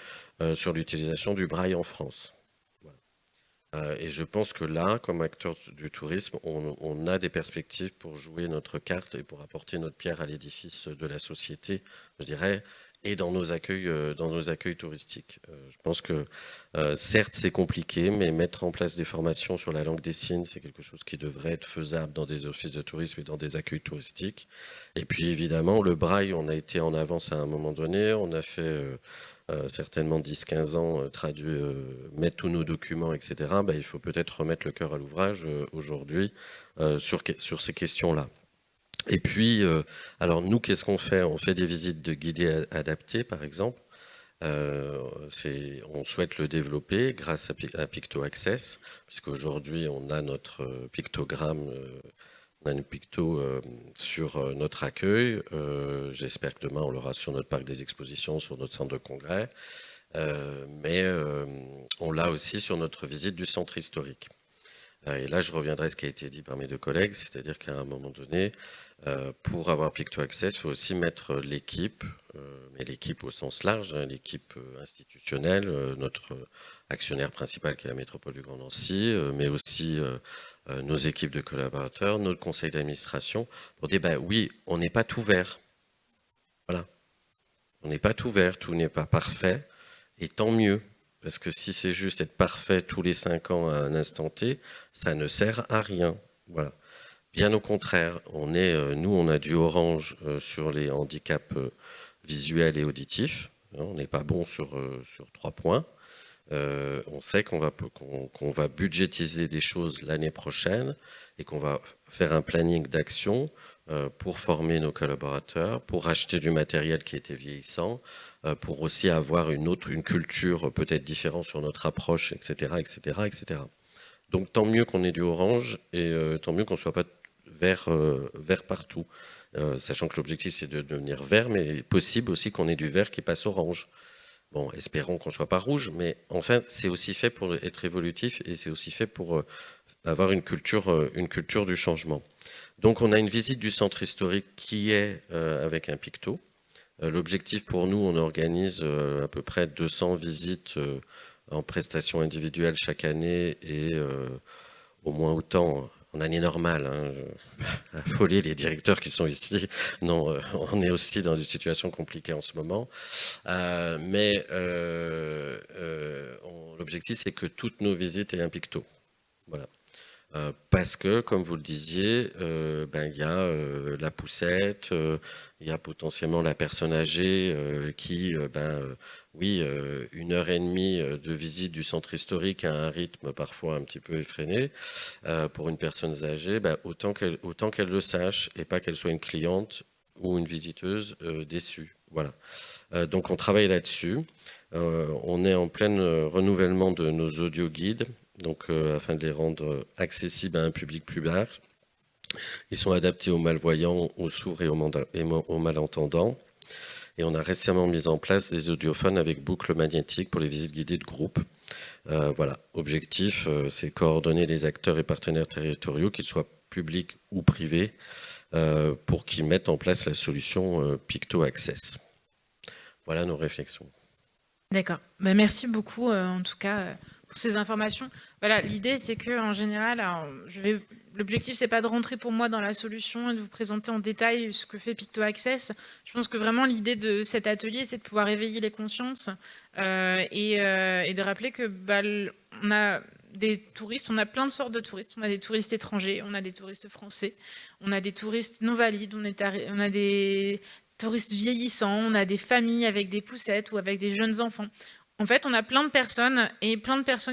sur l'utilisation du braille en France. Voilà. Et je pense que là, comme acteur du tourisme, on a des perspectives pour jouer notre carte et pour apporter notre pierre à l'édifice de la société, je dirais, et dans nos accueils touristiques. Je pense que certes c'est compliqué, mais mettre en place des formations sur la langue des signes, c'est quelque chose qui devrait être faisable dans des offices de tourisme et dans des accueils touristiques. Et puis évidemment, le braille, on a été en avance à un moment donné, on a fait certainement 10-15 ans mettre tous nos documents, etc. Ben, il faut peut-être remettre le cœur à l'ouvrage aujourd'hui sur ces questions-là. Et puis, alors nous, qu'est-ce qu'on fait? On fait des visites de guidés adaptés, par exemple. On souhaite le développer grâce à Picto Access, puisqu'aujourd'hui, on a notre pictogramme, on a une picto sur notre accueil. J'espère que demain, on l'aura sur notre parc des expositions, sur notre centre de congrès. Mais on l'a aussi sur notre visite du centre historique. Et là, je reviendrai à ce qui a été dit par mes 2 collègues, c'est-à-dire qu'à un moment donné, pour avoir Picto Access, il faut aussi mettre l'équipe, mais l'équipe au sens large, hein, l'équipe institutionnelle, notre actionnaire principal qui est la métropole du Grand Nancy, mais aussi nos équipes de collaborateurs, notre conseil d'administration, pour dire, bah, oui, on n'est pas tout vert. Voilà. On n'est pas tout vert, tout n'est pas parfait, et tant mieux. Parce que si c'est juste être parfait tous les 5 ans à un instant T, ça ne sert à rien. Voilà. Bien au contraire, nous, on a du orange sur les handicaps visuels et auditifs. On n'est pas bon sur 3 points. On sait qu'on va budgétiser des choses l'année prochaine et qu'on va faire un planning d'action pour former nos collaborateurs, pour acheter du matériel qui était vieillissant, pour aussi avoir une culture peut-être différente sur notre approche, etc., etc., etc. Donc tant mieux qu'on ait du orange et tant mieux qu'on ne soit pas vert partout. Sachant que l'objectif c'est de devenir vert, mais possible aussi qu'on ait du vert qui passe orange. Bon, espérons qu'on ne soit pas rouge, mais enfin c'est aussi fait pour être évolutif et c'est aussi fait pour avoir une culture du changement. Donc on a une visite du centre historique qui est avec un picto. L'objectif pour nous, on organise à peu près 200 visites en prestations individuelles chaque année et au moins autant en année normale. Hein, affoler les directeurs qui sont ici. Non, on est aussi dans une situation compliquée en ce moment. Mais l'objectif, c'est que toutes nos visites aient un picto. Voilà. Parce que, comme vous le disiez, y a la poussette, il y a potentiellement la personne âgée qui, 1h30 de visite du centre historique à un rythme parfois un petit peu effréné. Pour une personne âgée, autant qu'elle le sache et pas qu'elle soit une cliente ou une visiteuse déçue. Voilà. Donc on travaille là-dessus. On est en plein renouvellement de nos audio guides. Donc, afin de les rendre accessibles à un public plus large. Ils sont adaptés aux malvoyants, aux sourds et aux malentendants. Et on a récemment mis en place des audiophones avec boucle magnétique pour les visites guidées de groupe. Voilà, objectif, c'est coordonner les acteurs et partenaires territoriaux, qu'ils soient publics ou privés, pour qu'ils mettent en place la solution Picto Access. Voilà nos réflexions. D'accord. Bah, merci beaucoup, en tout cas, pour ces informations. Voilà, l'idée, c'est que en général, l'objectif, c'est pas de rentrer pour moi dans la solution et de vous présenter en détail ce que fait Picto Access. Je pense que vraiment l'idée de cet atelier, c'est de pouvoir éveiller les consciences et de rappeler que on a des touristes, on a plein de sortes de touristes. On a des touristes étrangers, on a des touristes français, on a des touristes non valides, on a des touristes vieillissants, on a des familles avec des poussettes ou avec des jeunes enfants. En fait, on a plein de personnes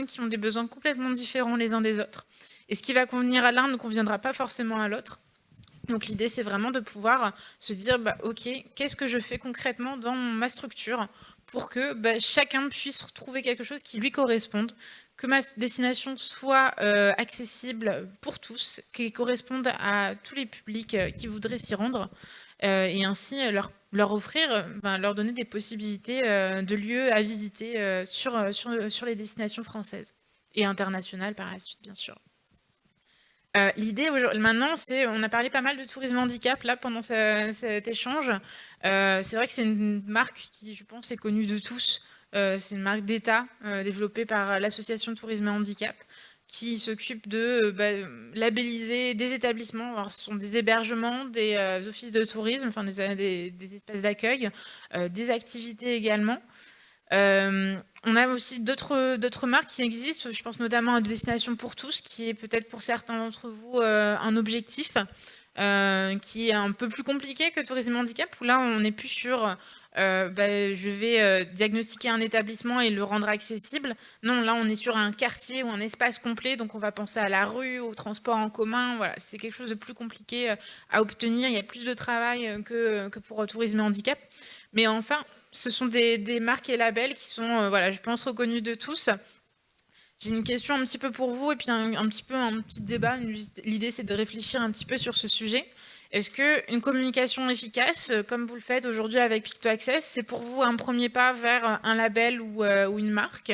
qui ont des besoins complètement différents les uns des autres. Et ce qui va convenir à l'un ne conviendra pas forcément à l'autre. Donc l'idée, c'est vraiment de pouvoir se dire, ok, qu'est-ce que je fais concrètement dans ma structure pour que chacun puisse retrouver quelque chose qui lui corresponde, que ma destination soit accessible pour tous, qui corresponde à tous les publics qui voudraient s'y rendre. Et ainsi leur offrir, leur donner des possibilités de lieux à visiter sur les destinations françaises et internationales par la suite, bien sûr. L'idée maintenant, on a parlé pas mal de tourisme handicap là pendant cet échange. C'est vrai que c'est une marque qui, je pense, est connue de tous. C'est une marque d'État développée par l'association Tourisme et Handicap, qui s'occupe de labelliser des établissements. Alors, ce sont des hébergements, des offices de tourisme, enfin des espaces d'accueil, des activités également. On a aussi d'autres marques qui existent. Je pense notamment à Destination pour tous, qui est peut-être pour certains d'entre vous un objectif qui est un peu plus compliqué que Tourisme Handicap, où là on n'est plus sur je vais diagnostiquer un établissement et le rendre accessible. Non, là on est sur un quartier ou un espace complet, donc on va penser à la rue, au transport en commun. Voilà, c'est quelque chose de plus compliqué à obtenir. Il y a plus de travail que pour Tourisme et Handicap. Mais enfin, ce sont des marques et labels qui sont, je pense, reconnus de tous. J'ai une question un petit peu pour vous et puis un petit débat. L'idée, c'est de réfléchir un petit peu sur ce sujet. Est-ce qu'une communication efficace, comme vous le faites aujourd'hui avec Picto Access, c'est pour vous un premier pas vers un label ou une marque?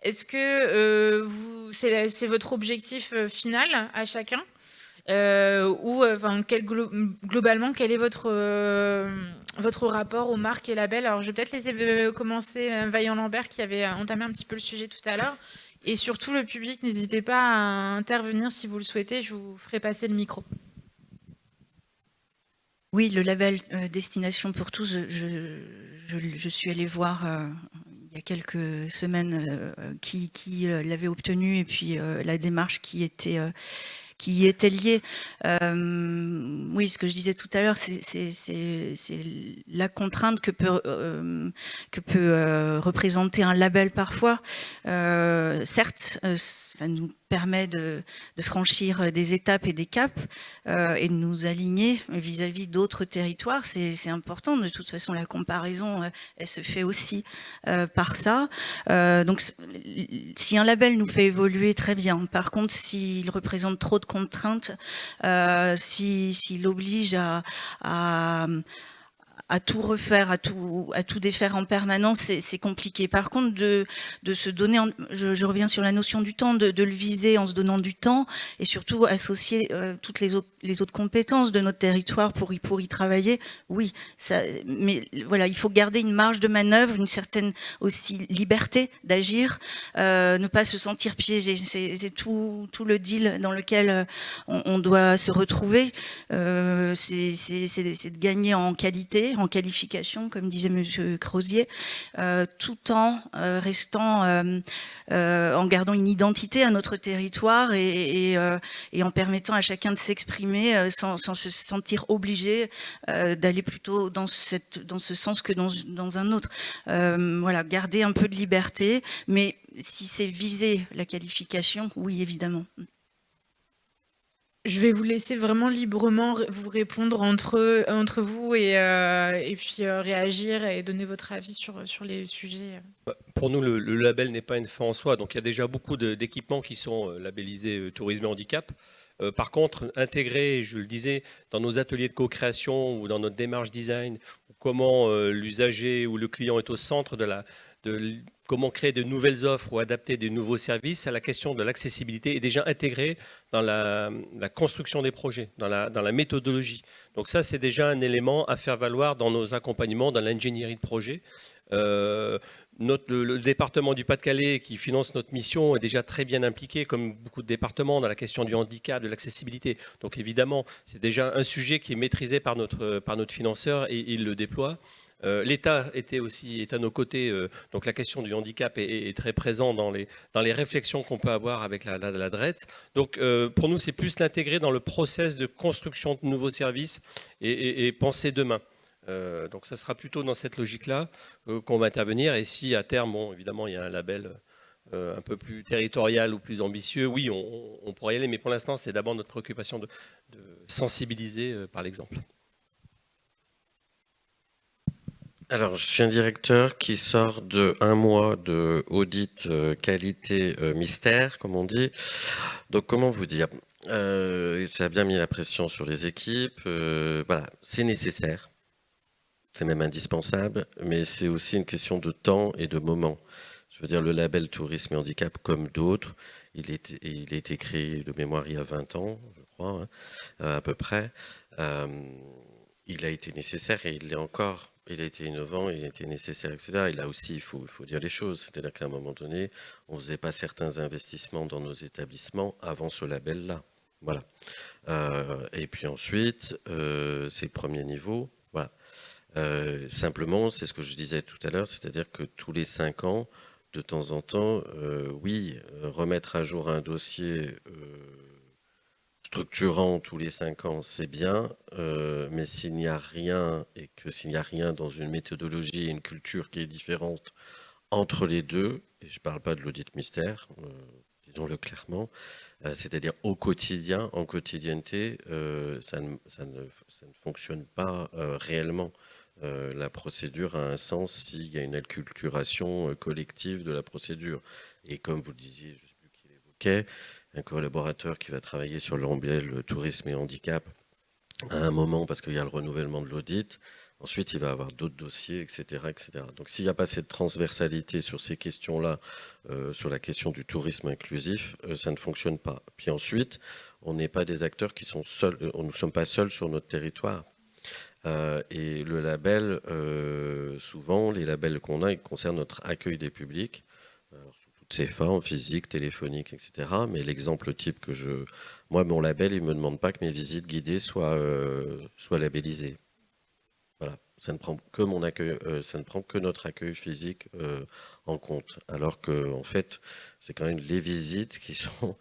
Est-ce que c'est votre objectif final à chacun? Globalement, quel est votre rapport aux marques et labels? Alors, je vais peut-être laisser commencer Vaillant Lambert qui avait entamé un petit peu le sujet tout à l'heure. Et surtout, le public, n'hésitez pas à intervenir si vous le souhaitez. Je vous ferai passer le micro. Oui, le label Destination pour tous, je suis allée voir il y a quelques semaines qui l'avait obtenu et puis la démarche qui était liée. Oui, ce que je disais tout à l'heure, c'est la contrainte que peut représenter un label parfois. Certes, ça nous permet de franchir des étapes et des caps et de nous aligner vis-à-vis d'autres territoires. C'est important. De toute façon, la comparaison, elle se fait aussi par ça. Donc, si un label nous fait évoluer, très bien. Par contre, s'il représente trop de contraintes, s'il oblige à tout refaire, à tout défaire en permanence, c'est compliqué. Par contre, de se donner, je reviens sur la notion du temps, de le viser en se donnant du temps et surtout associer toutes les autres compétences de notre territoire pour y travailler. Oui, mais voilà, il faut garder une marge de manœuvre, une certaine aussi liberté d'agir, ne pas se sentir piégé. C'est tout le deal dans lequel on doit se retrouver. C'est de gagner en qualité, en qualification, comme disait Monsieur Crozier, tout en restant, en gardant une identité à notre territoire et en permettant à chacun de s'exprimer sans se sentir obligé d'aller plutôt dans ce sens que dans un autre. Voilà, garder un peu de liberté, mais si c'est viser la qualification, oui, évidemment. Je vais vous laisser vraiment librement vous répondre entre vous et puis réagir et donner votre avis sur les sujets. Pour nous, le label n'est pas une fin en soi. Donc, il y a déjà beaucoup d'équipements qui sont labellisés Tourisme et Handicap. Par contre, intégrer, je le disais, dans nos ateliers de co-création ou dans notre démarche design, comment l'usager ou le client est au centre comment créer de nouvelles offres ou adapter de nouveaux services, à la question de l'accessibilité est déjà intégrée dans la construction des projets, dans la méthodologie. Donc ça, c'est déjà un élément à faire valoir dans nos accompagnements, dans l'ingénierie de projet. Le département du Pas-de-Calais qui finance notre mission est déjà très bien impliqué, comme beaucoup de départements, dans la question du handicap, de l'accessibilité. Donc évidemment, c'est déjà un sujet qui est maîtrisé par notre financeur et il le déploie. L'État est à nos côtés, donc la question du handicap est très présente dans les réflexions qu'on peut avoir avec la DREETS. Donc pour nous, c'est plus l'intégrer dans le process de construction de nouveaux services et penser demain. Donc ça sera plutôt dans cette logique-là qu'on va intervenir. Et si à terme, bon, évidemment, il y a un label un peu plus territorial ou plus ambitieux, oui, on pourrait y aller. Mais pour l'instant, c'est d'abord notre préoccupation de sensibiliser par l'exemple. Alors, je suis un directeur qui sort de 1 mois de audit qualité mystère, comme on dit. Donc, comment vous dire ? Ça a bien mis la pression sur les équipes. Voilà, c'est nécessaire. C'est même indispensable, mais c'est aussi une question de temps et de moment. Je veux dire, le label Tourisme et Handicap, comme d'autres, il a été créé de mémoire il y a 20 ans, je crois, hein, à peu près. Il a été nécessaire et il l'est encore. Il a été innovant, il a été nécessaire, etc. Et là aussi, il faut dire les choses. C'est-à-dire qu'à un moment donné, on ne faisait pas certains investissements dans nos établissements avant ce label-là. Voilà. Et puis ensuite, c'est le premier niveau. Voilà. Simplement, c'est ce que je disais tout à l'heure, c'est-à-dire que tous les 5 ans, de temps en temps, oui, remettre à jour un dossier structurant tous les 5 ans, c'est bien, mais s'il n'y a rien, et que s'il n'y a rien dans une méthodologie et une culture qui est différente entre les deux, et je ne parle pas de l'audit mystère, disons-le clairement, c'est-à-dire au quotidien, en quotidienneté, ça ne fonctionne pas réellement. La procédure a un sens s'il y a une acculturation collective de la procédure. Et comme vous le disiez, je ne sais plus qui l'évoquait, un collaborateur qui va travailler sur le tourisme et handicap à un moment parce qu'il y a le renouvellement de l'audit, ensuite il va avoir d'autres dossiers, etc., etc. Donc s'il n'y a pas cette transversalité sur ces questions-là, sur la question du tourisme inclusif, ça ne fonctionne pas. Puis ensuite, on n'est pas des acteurs qui sont seuls, nous ne sommes pas seuls sur notre territoire. Et le label, souvent, les labels qu'on a, ils concernent notre accueil des publics, sous toutes ses formes, physiques, téléphoniques, etc. Mais l'exemple type moi, mon label, il ne me demande pas que mes visites guidées soient labellisées. Voilà. Ça ne prend que mon accueil, ça ne prend que notre accueil physique en compte. Alors que, en fait, c'est quand même les visites qui sont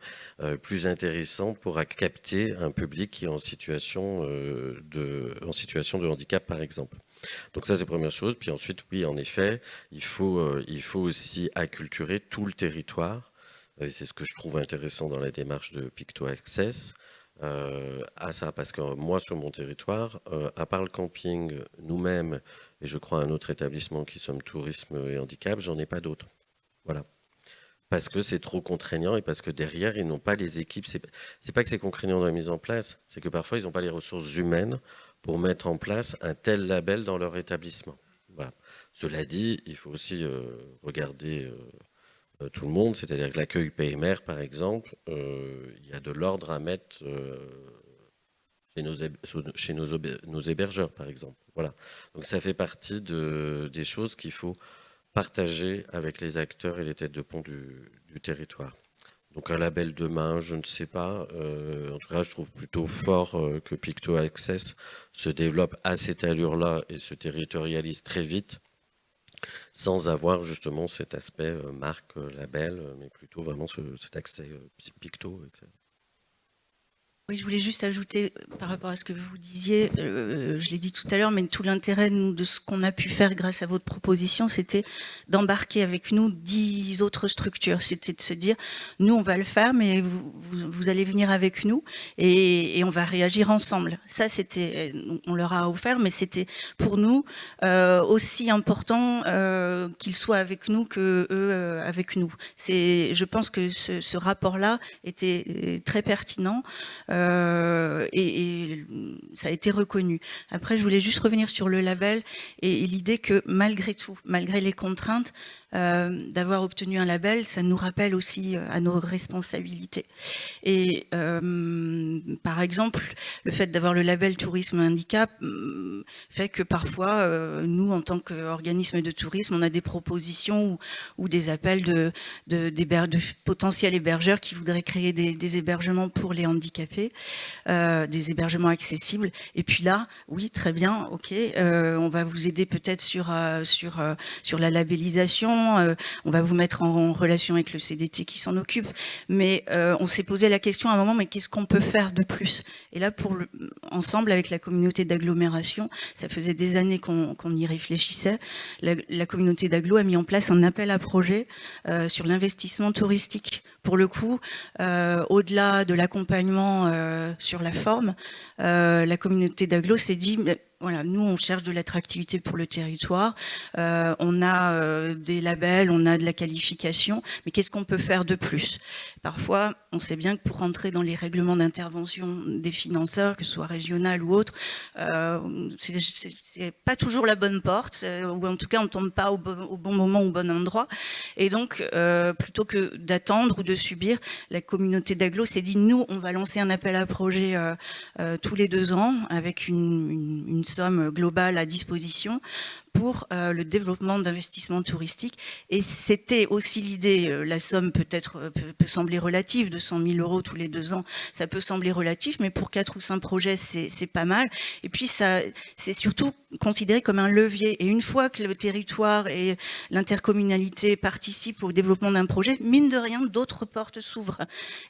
plus intéressantes pour capter un public qui est en situation de handicap, par exemple. Donc ça, c'est la première chose. Puis ensuite, oui, en effet, il faut aussi acculturer tout le territoire. Et c'est ce que je trouve intéressant dans la démarche de Picto Access. À ça, parce que moi, sur mon territoire, à part le camping, nous-mêmes, et je crois un autre établissement qui sommes tourisme et handicap, j'en ai pas d'autres. Voilà. Parce que c'est trop contraignant et parce que derrière, ils n'ont pas les équipes. C'est pas que c'est contraignant dans la mise en place, c'est que parfois, ils n'ont pas les ressources humaines pour mettre en place un tel label dans leur établissement. Voilà. Cela dit, il faut aussi regarder tout le monde, c'est-à-dire que l'accueil PMR, par exemple, il y a de l'ordre à mettre chez nos hébergeurs, par exemple. Voilà. Donc ça fait partie des choses qu'il faut partager avec les acteurs et les têtes de pont du territoire. Donc un label demain, je ne sais pas. En tout cas, je trouve plutôt fort que Picto Access se développe à cette allure-là et se territorialise très vite, sans avoir justement cet aspect marque, label, mais plutôt vraiment cet accès Picto, etc. Oui, je voulais juste ajouter par rapport à ce que vous disiez, je l'ai dit tout à l'heure, mais tout l'intérêt de ce qu'on a pu faire grâce à votre proposition, c'était d'embarquer avec nous 10 autres structures. C'était de se dire, nous on va le faire, mais vous allez venir avec nous et on va réagir ensemble. Ça, c'était, on leur a offert, mais c'était pour nous aussi important qu'ils soient avec nous que eux avec nous. Je pense que ce rapport-là était très pertinent. Et ça a été reconnu. Après, je voulais juste revenir sur le label et l'idée que malgré tout, malgré les contraintes, d'avoir obtenu un label, ça nous rappelle aussi à nos responsabilités. Et par exemple, le fait d'avoir le label tourisme handicap fait que parfois, nous, en tant qu'organisme de tourisme, on a des propositions ou des appels de potentiels hébergeurs qui voudraient créer des hébergements pour les handicapés, des hébergements accessibles. Et puis là, oui, très bien, ok, on va vous aider peut-être sur la labellisation, on va vous mettre en relation avec le CDT qui s'en occupe. Mais on s'est posé la question à un moment, mais qu'est-ce qu'on peut faire de plus? Et là, ensemble avec la communauté d'agglomération, ça faisait des années qu'on y réfléchissait. La communauté d'agglo a mis en place un appel à projet sur l'investissement touristique. Pour le coup, au-delà de l'accompagnement sur la forme, la communauté d'agglo s'est dit, voilà, nous on cherche de l'attractivité pour le territoire, on a des labels, on a de la qualification, mais qu'est-ce qu'on peut faire de plus? Parfois, on sait bien que pour rentrer dans les règlements d'intervention des financeurs, que ce soit régional ou autre, c'est pas toujours la bonne porte, ou en tout cas on tombe pas au bon moment, au bon endroit. Et donc, plutôt que d'attendre ou de subir, la communauté d'agglo s'est dit, nous, on va lancer un appel à projet tous les 2 ans avec une somme globale à disposition pour le développement d'investissements touristiques. Et c'était aussi l'idée, la somme peut sembler relative, 200 000 € tous les 2 ans, ça peut sembler relatif, mais pour 4 ou 5 projets, c'est pas mal. Et puis, c'est surtout considéré comme un levier. Et une fois que le territoire et l'intercommunalité participent au développement d'un projet, mine de rien, d'autres portes s'ouvrent.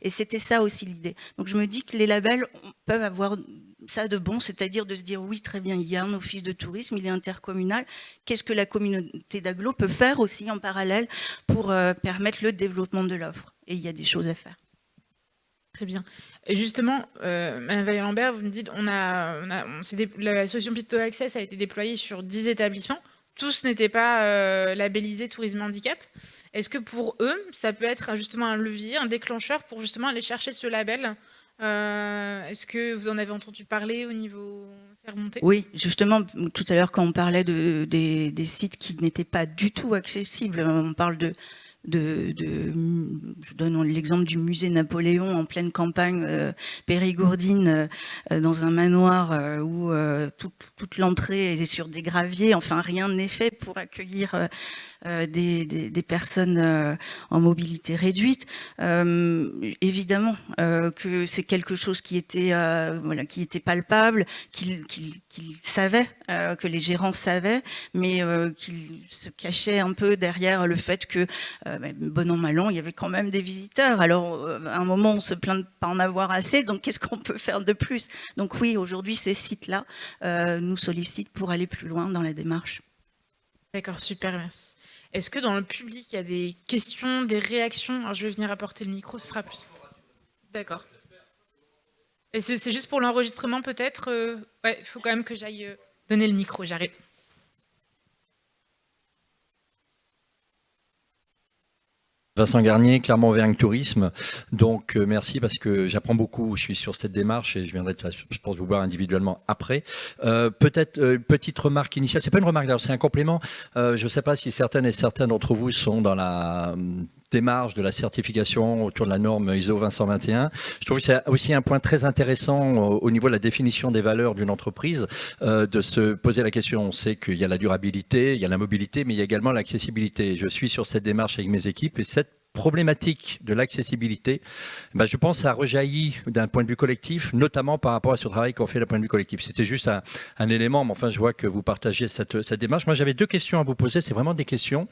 Et c'était ça aussi l'idée. Donc je me dis que les labels peuvent avoir ça de bon, c'est-à-dire de se dire oui, très bien, il y a un office de tourisme, il est intercommunal. Qu'est-ce que la communauté d'agglo peut faire aussi en parallèle pour permettre le développement de l'offre? Et il y a des choses à faire. Très bien. Et justement, Mme Vaillant-Lambert, vous me dites, la solution Picto Access a été déployée sur 10 établissements. Tous n'étaient pas labellisés tourisme handicap. Est-ce que pour eux, ça peut être justement un levier, un déclencheur pour justement aller chercher ce label? Est-ce que vous en avez entendu parler au niveau... C'est remonté? Oui, justement, tout à l'heure, quand on parlait des sites qui n'étaient pas du tout accessibles, on parle je donne l'exemple du musée Napoléon en pleine campagne périgourdine, dans un manoir où toute l'entrée est sur des graviers, enfin rien n'est fait pour accueillir des personnes en mobilité réduite. Évidemment que c'est quelque chose qui était palpable, qu'ils savaient, que les gérants savaient, mais qu'ils se cachaient un peu derrière le fait que bon an mal an, il y avait quand même des visiteurs. Alors à un moment on se plaint de pas en avoir assez, donc qu'est-ce qu'on peut faire de plus? Donc oui, aujourd'hui ces sites-là nous sollicitent pour aller plus loin dans la démarche. D'accord, super, merci. Est-ce que dans le public, il y a des questions, des réactions? Alors, je vais venir apporter le micro, ce sera plus... D'accord. Et c'est juste pour l'enregistrement, peut-être? Ouais, il faut quand même que j'aille donner le micro, j'arrive. Vincent Garnier, Clermont-Auvergne Tourisme. Donc merci parce que j'apprends beaucoup. Je suis sur cette démarche et je viendrai, je pense, vous voir individuellement après. Peut-être petite remarque initiale. C'est pas une remarque, c'est un complément. Je ne sais pas si certaines et certains d'entre vous sont dans la démarche de la certification autour de la norme ISO 20121. Je trouve que c'est aussi un point très intéressant au niveau de la définition des valeurs d'une entreprise, de se poser la question. On sait qu'il y a la durabilité, il y a la mobilité, mais il y a également l'accessibilité. Je suis sur cette démarche avec mes équipes et cette problématique de l'accessibilité, je pense que ça rejaillit d'un point de vue collectif, notamment par rapport à ce travail qu'on fait d'un point de vue collectif. C'était juste un élément, mais enfin je vois que vous partagez cette démarche. Moi j'avais 2 questions à vous poser, c'est vraiment des questions.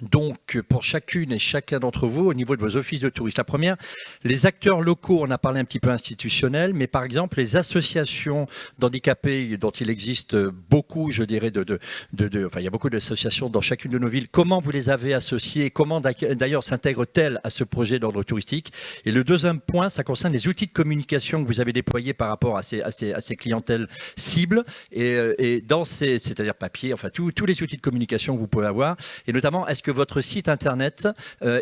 Donc, pour chacune et chacun d'entre vous, au niveau de vos offices de tourisme. La première, les acteurs locaux, on a parlé un petit peu institutionnels, mais par exemple, les associations d'handicapés, dont il existe beaucoup, je dirais, enfin, il y a beaucoup d'associations dans chacune de nos villes. Comment vous les avez associées? Comment d'ailleurs s'intègrent-elles à ce projet d'ordre touristique? Et le deuxième point, ça concerne les outils de communication que vous avez déployés par rapport à ces clientèles cibles et dans c'est-à-dire papier, enfin, tous les outils de communication que vous pouvez avoir. Et notamment, est-ce que votre site internet,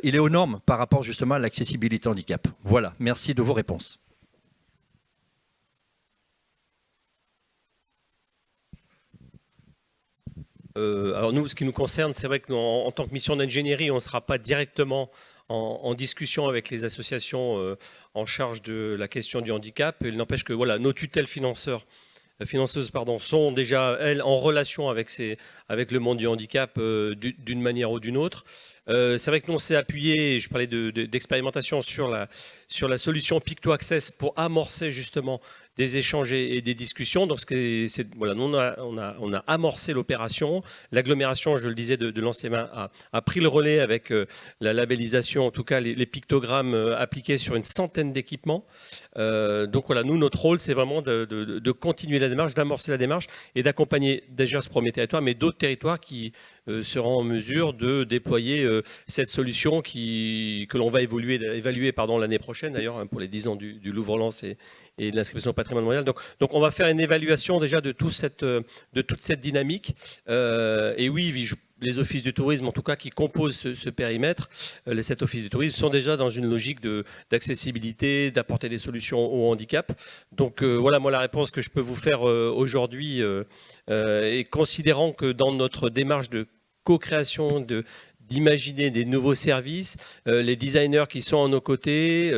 il est aux normes par rapport justement à l'accessibilité handicap? Voilà, merci de vos réponses. Alors nous, ce qui nous concerne, c'est vrai que en tant que mission d'ingénierie, on ne sera pas directement en discussion avec les associations en charge de la question du handicap. Il n'empêche que voilà, nos tutelles financeuses sont déjà, elles, en relation avec le monde du handicap d'une manière ou d'une autre. C'est vrai que nous, on s'est appuyé, je parlais d'expérimentation sur la solution Picto Access pour amorcer justement des échanges et des discussions. Donc, voilà, nous, on a amorcé l'opération. L'agglomération, je le disais, de l'Ancien-Main a pris le relais avec la labellisation, en tout cas les pictogrammes appliqués sur une centaine d'équipements. Donc voilà, nous, notre rôle, c'est vraiment de continuer la démarche, d'amorcer la démarche et d'accompagner déjà ce premier territoire, mais d'autres territoires qui seront en mesure de déployer cette solution que l'on va évaluer l'année prochaine, d'ailleurs, pour les 10 ans du Louvre-Lens et de l'inscription au patrimoine mondial. Donc on va faire une évaluation déjà de toute cette dynamique. Et oui, les offices du tourisme, en tout cas, qui composent ce périmètre, les 7 offices du tourisme, sont déjà dans une logique d'accessibilité, d'apporter des solutions au handicap. Donc voilà, moi, la réponse que je peux vous faire aujourd'hui, et considérant que dans notre démarche de co-création, d'imaginer des nouveaux services, les designers qui sont à nos côtés,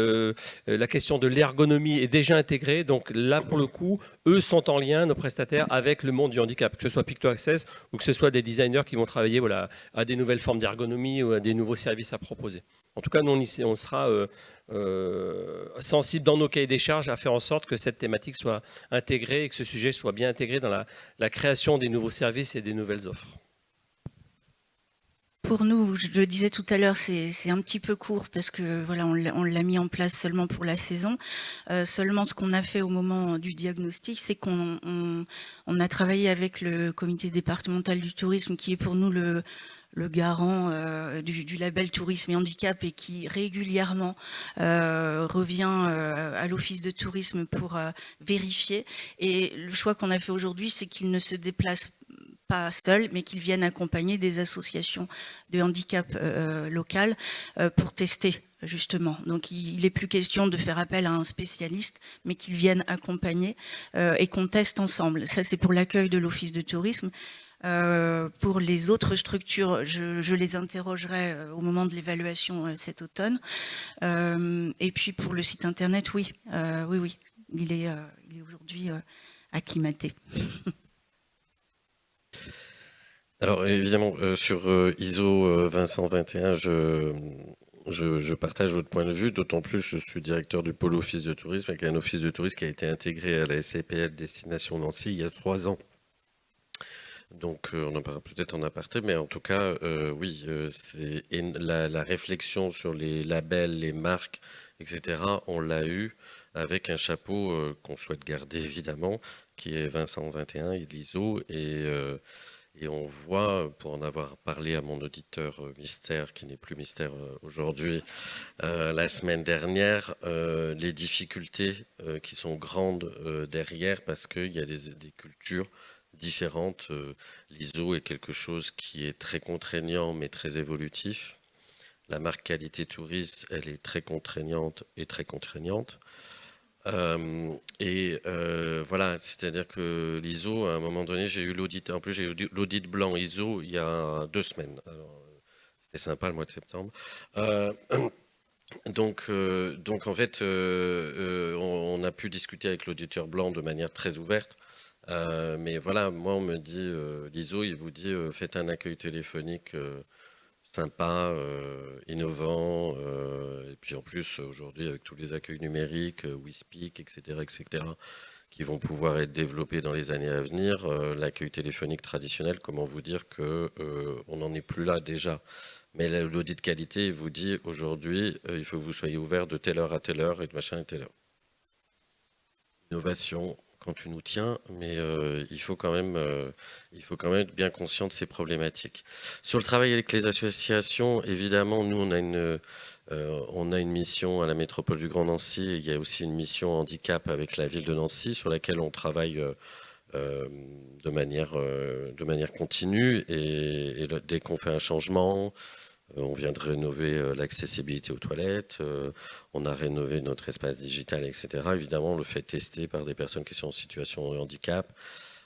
la question de l'ergonomie est déjà intégrée. Donc là, pour le coup, eux sont en lien, nos prestataires, avec le monde du handicap, que ce soit Picto Access ou que ce soit des designers qui vont travailler voilà, à des nouvelles formes d'ergonomie ou à des nouveaux services à proposer. En tout cas, nous, on sera sensible dans nos cahiers des charges à faire en sorte que cette thématique soit intégrée et que ce sujet soit bien intégré dans la création des nouveaux services et des nouvelles offres. Pour nous, je le disais tout à l'heure, c'est un petit peu court parce que voilà, on l'a mis en place seulement pour la saison. Seulement, ce qu'on a fait au moment du diagnostic, c'est qu'on a travaillé avec le comité départemental du tourisme, qui est pour nous le garant du label tourisme et handicap et qui régulièrement revient à l'office de tourisme pour vérifier. Et le choix qu'on a fait aujourd'hui, c'est qu'il ne se déplace pas seuls, mais qu'ils viennent accompagner des associations de handicap locales pour tester justement. Donc il n'est plus question de faire appel à un spécialiste, mais qu'ils viennent accompagner et qu'on teste ensemble. Ça, c'est pour l'accueil de l'office de tourisme. Pour les autres structures, je les interrogerai au moment de l'évaluation cet automne. Et puis pour le site internet, oui, il est aujourd'hui acclimaté. Alors évidemment, sur ISO 20121, je partage votre point de vue, d'autant plus je suis directeur du pôle office de tourisme, avec un office de tourisme qui a été intégré à la SCPL Destination Nancy il y a 3 ans. Donc on en parlera peut-être en aparté, mais en tout cas, oui, c'est la réflexion sur les labels, les marques, etc., on l'a eu avec un chapeau qu'on souhaite garder évidemment, qui est 20121 et l'ISO, et on voit, pour en avoir parlé à mon auditeur mystère, qui n'est plus mystère aujourd'hui, la semaine dernière, les difficultés qui sont grandes derrière, parce qu'il y a des cultures différentes. L'ISO est quelque chose qui est très contraignant, mais très évolutif. La marque qualité touriste, elle est très contraignante et très contraignante. Voilà, c'est-à-dire que l'ISO, à un moment donné, j'ai eu l'audit. En plus, j'ai eu l'audit blanc ISO il y a 2 semaines. C'était sympa le mois de septembre. Donc en fait, on a pu discuter avec l'auditeur blanc de manière très ouverte. Mais voilà, moi, on me dit, l'ISO, il vous dit, faites un accueil téléphonique sympa, innovant, et puis en plus aujourd'hui avec tous les accueils numériques, WeSpeak, etc., qui vont pouvoir être développés dans les années à venir. L'accueil téléphonique traditionnel, comment vous dire qu'on n'en est plus là déjà. Mais l'audit de qualité vous dit aujourd'hui, il faut que vous soyez ouvert de telle heure à telle heure et de machin à telle heure. Innovation, quand tu nous tiens, mais il faut quand même être bien conscient de ces problématiques. Sur le travail avec les associations, évidemment, nous, on a une mission à la métropole du Grand Nancy, et il y a aussi une mission handicap avec la ville de Nancy, sur laquelle on travaille de manière continue, et dès qu'on fait un changement, on vient de rénover l'accessibilité aux toilettes, on a rénové notre espace digital, etc. Évidemment, on le fait tester par des personnes qui sont en situation de handicap.